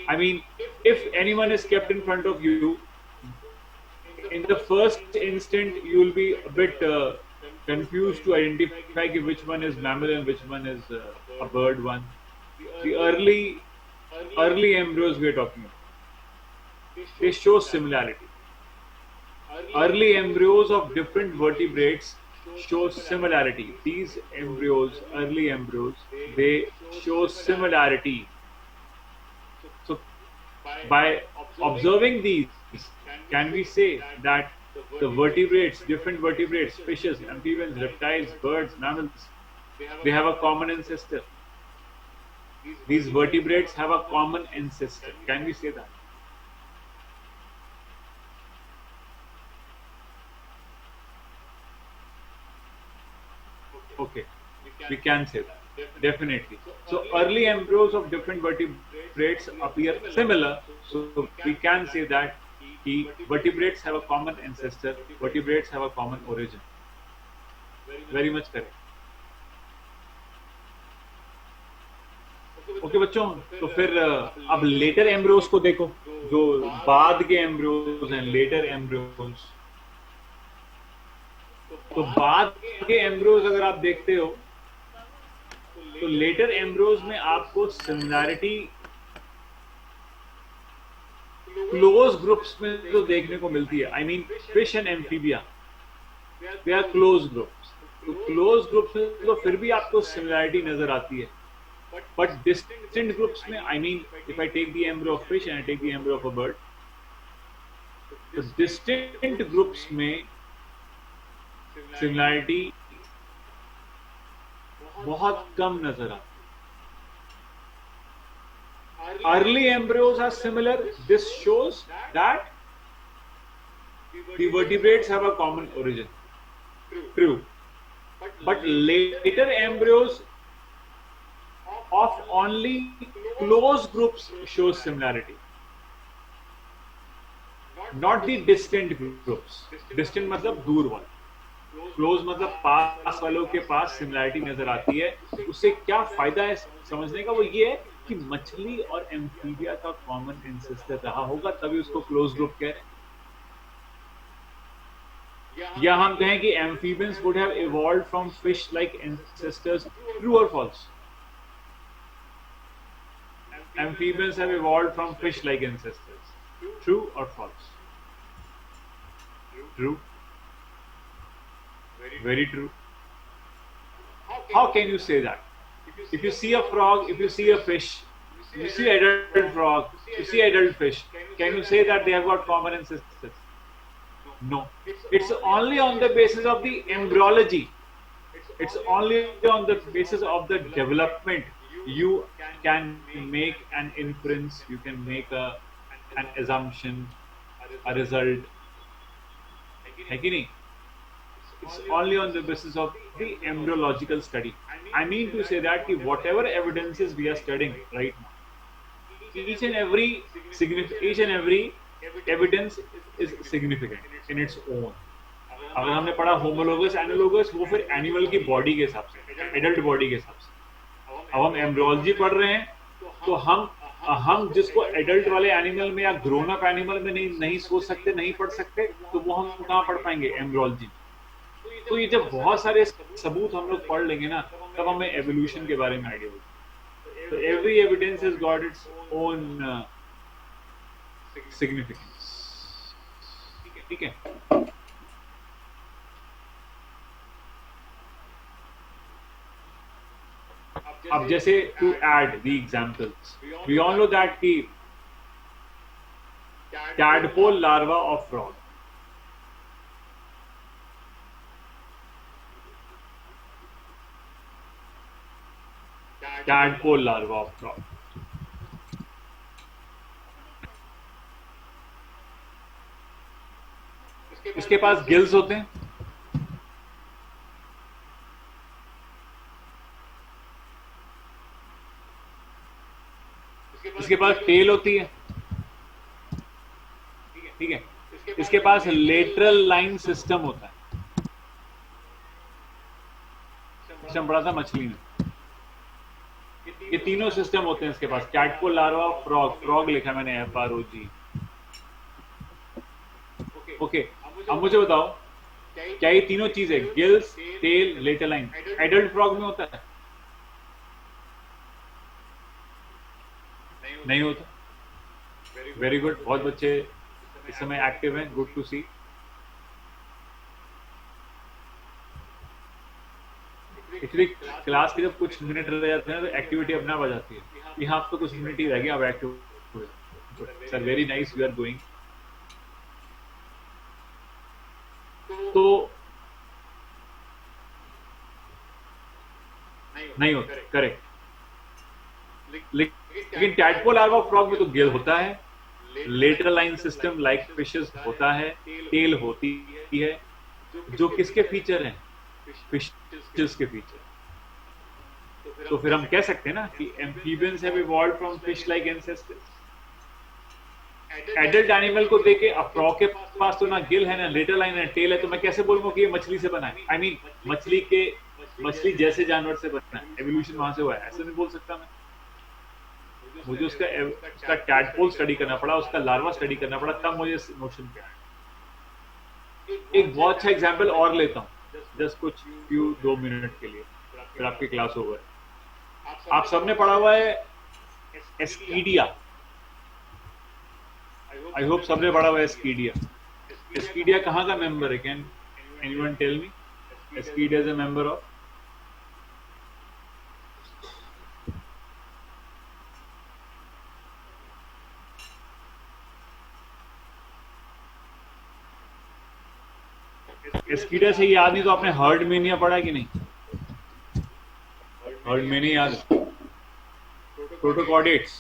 I mean, if anyone is kept in front of you, in the first instant, you will be a bit confused to identify which one is mammal and which one is a bird one. The early embryos we are talking about, they show similarity. Early embryos of different vertebrates show similarity. These embryos, early embryos, they show similarity. So, by observing these, can we say that the vertebrates, different vertebrates, fishes, amphibians, reptiles, birds, mammals, they have a common ancestor? These vertebrates have a common ancestor. Can we say that? Okay, we can say that. Definitely. So early embryos of different vertebrates appear similar. So we can say that the vertebrates have a common ancestor. Vertebrates have a common origin. Very much correct. Okay बच्चों, तो फिर अब letter embryos को देखो, जो बाद के embryos हैं, लेटर एम्ब्रियोज। तो बाद के एम्ब्रियोज अगर आप देखते हो, तो लेटर एम्ब्रियोज में आपको सिमिलैरिटी क्लोज ग्रुप्स में तो देखने को मिलती है। I mean fish and amphibia, they are close groups. तो क्लोज ग्रुप्स में तो फिर भी आपको सिमिलैरिटी नजर आती है, but distinct groups में, I mean, if I take the embryo of fish and I take the embryo of a bird, तो distinct groups में similarity बहुत कम नजर आती है। Early embryos are similar. This shows that the vertebrates have a common origin. True. But later embryos of only close groups shows similarity, not the distant groups. Distant मतलब दूर वाले, close मतलब पास वालों के पास सिमिलैरिटी नजर आती है। उससे क्या फायदा है समझने का, वो ये है कि मछली और एम्फीबिया का कॉमन एंसेस्टर रहा होगा, तभी उसको क्लोज ग्रुप कह रहे हैं। या हम कहें कि amphibians would have evolved from fish like ancestors. True और false? Amphibians have evolved from fish-like ancestors. True or false? True. Very true. How can you say that? If you see a frog, if you see a fish, if you see adult frog, you see adult fish, can you say that they have got common ancestors? No. It's only on the basis of the embryology. It's only on the basis of the development you can make an inference, you can make an assumption, a result. है कि नहीं? It's only on the basis of the embryological study. I mean to say that whatever evidences we are studying right now, each and every evidence is significant in its own. अगर हमने पढ़ा homologous analogous, वो फिर animal की body के हिसाब से, adult body के हिसाब से। अब हम एम्ब्रियोलॉजी पढ़ रहे हैं, तो हम जिसको एडल्ट वाले एनिमल में या ग्रोन अप एनिमल में नहीं सोच सकते, नहीं पढ़ सकते, तो वो हम कहाँ पढ़ पाएंगे? एम्ब्रियोलॉजी। तो ये जब बहुत सारे सबूत हम लोग पढ़ लेंगे ना, तब हमें एवोल्यूशन के बारे में आइडिया होगी। तो every evidence has got its own significance. ठीक है। अब जैसे to add the examples, we all know that की tadpole larva of frog, tadpole larva of frog, इसके पास गिल्स होते हैं, इसके पास टेल होती है, ठीक है, इसके पास लेटरल लाइन सिस्टम होता है। सिस्टम पढ़ा था मछली में। ये तीनों सिस्टम होते हैं इसके पास, टैडपोल, लार्वा, फ्रॉग। फ्रॉग लिखा मैंने FROG। ओके, अब मुझे बताओ क्या ये तीनों चीजें gills, tail, lateral line adult frog में होता है? नहीं होता। वेरी गुड, बहुत बच्चे इस समय एक्टिव हैं, good to see. Actually class के जब कुछ मिनट रह जाते हैं तो एक्टिविटी अपने आप आ जाती है। यहाँ आप तो कुछ मिनट ही रह गया, अब एक्टिव हो जाए। Sir very nice, we are going. तो नहीं होता, करेक्ट। लेकिन टैडपोल, लार्वा, फ्रॉग में तो गिल होता है, lateral line system like fishes होता है, टेल होती है, जो किसके फीचर हैं? फिशेस के फीचर। तो फिर हम कह सकते हैं ना कि amphibians have evolved from fish like ancestors. Adult animal को देखे, अब फ्रॉग के पास तो ना गिल है, ना लेटर लाइन है, टेल है, तो मैं कैसे बोलूंगा कि ये मछली से बना है? आई मीन मछली जैसे जानवर से बना है, एवोल्यूशन वहां से हुआ है, ऐसे नहीं बोल सकता मैं। मुझे उसका टैडपोल स्टडी करना पड़ा, उसका लार्वा स्टडी करना पड़ा, तब मुझे इस नोशन पे आया। एक बहुत अच्छा एग्जाम्पल और लेता हूँ, जस्ट कुछ 2 मिनट के लिए, फिर आपकी क्लास ओवर। आप सबने पढ़ा हुआ है एस्कीडिया, आई होप सबने पढ़ा हुआ है एस्कीडिया। एस्कीडिया कहाँ का मेंबर है? Can anyone tell me? Ascidia is a member of? Ascidia से याद नहीं तो आपने हर्डमेनिया पढ़ा कि नहीं? हर्डमेनिया याद है? प्रोटोकॉर्डेट्स,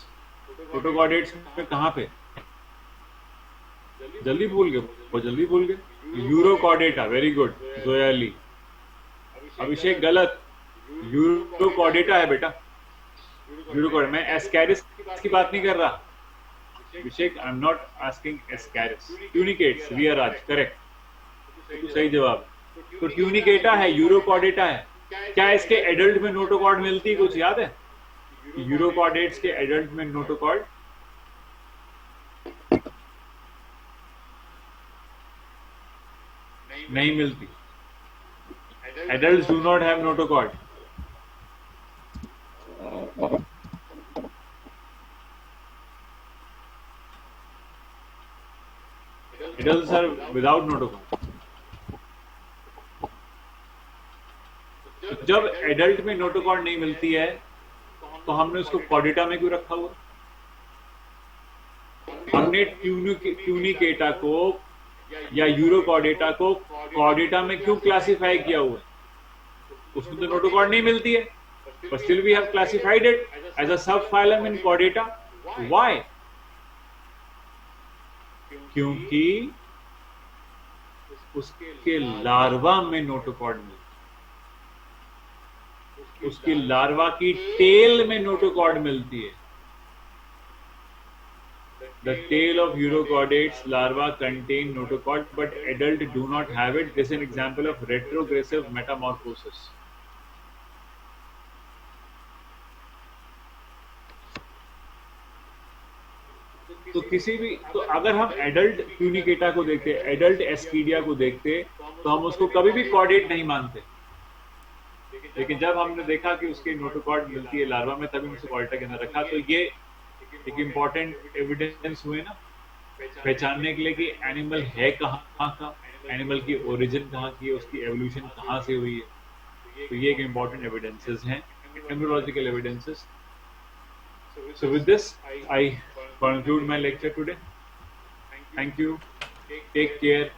प्रोटोकॉर्डेट्स में कहाँ पे? जल्दी भूल गए, बहुत जल्दी भूल गए। Urochordata, very good Joyali. Abhishek गलत, यूरोकॉर्डेटा है बेटा, यूरोकॉर्डेटा। मैं एस्कैरिस की बात नहीं कर रहा Abhishek, I am not asking ascaris. Tunicates, Riyaraj, correct, तो सही जवाब। तो ट्यूनिकेटा है, यूरोकॉर्डेटा है। क्या इसके एडल्ट में नोटोकॉर्ड मिलती है, कुछ याद है? यूरोकॉर्डेट्स के एडल्ट में नोटोकॉर्ड नहीं मिलती। Adults do not have notochord. Adults are without notochord. जब एडल्ट में नोटोकॉर्ड नहीं मिलती है तो हमने उसको कॉर्डेटा में क्यों रखा हुआ? हमने ट्यूनिकेटा को या यूरोकॉर्डेटा को कॉर्डेटा में क्यों क्लासिफाई किया हुआ है? उसमें तो नोटोकॉर्ड नहीं मिलती है, but still we have classified it as a subphylum in Chordata. Why? क्योंकि उसके लार्वा में नोटोकॉर्ड मिलती, उसकी लार्वा की टेल में नोटोकॉर्ड मिलती है। The tail of Urochordates larva contain notochord, but adult do not have it. This is an example of retrogressive metamorphosis. तो किसी भी, तो अगर हम एडल्ट ट्यूनिकेटा को देखते, एडल्ट एस्कीडिया को देखते, तो हम उसको कभी भी कॉर्डेट नहीं मानते। लेकिन जब हमने देखा कि उसकी नोटोकॉर्ड मिलती है लार्वा में, तभी उसे कॉर्डेटा के अंदर रखा। तो ये एक इम्पॉर्टेंट एविडेंस हुए ना पहचानने के लिए कि एनिमल है कहाँ का, एनिमल की ओरिजिन कहाँ की है, उसकी एवोल्यूशन कहाँ से हुई है। तो ये एक इम्पॉर्टेंट एविडेंसेस हैं, embryological evidences. So with this, I conclude my lecture today. Thank you. Take care.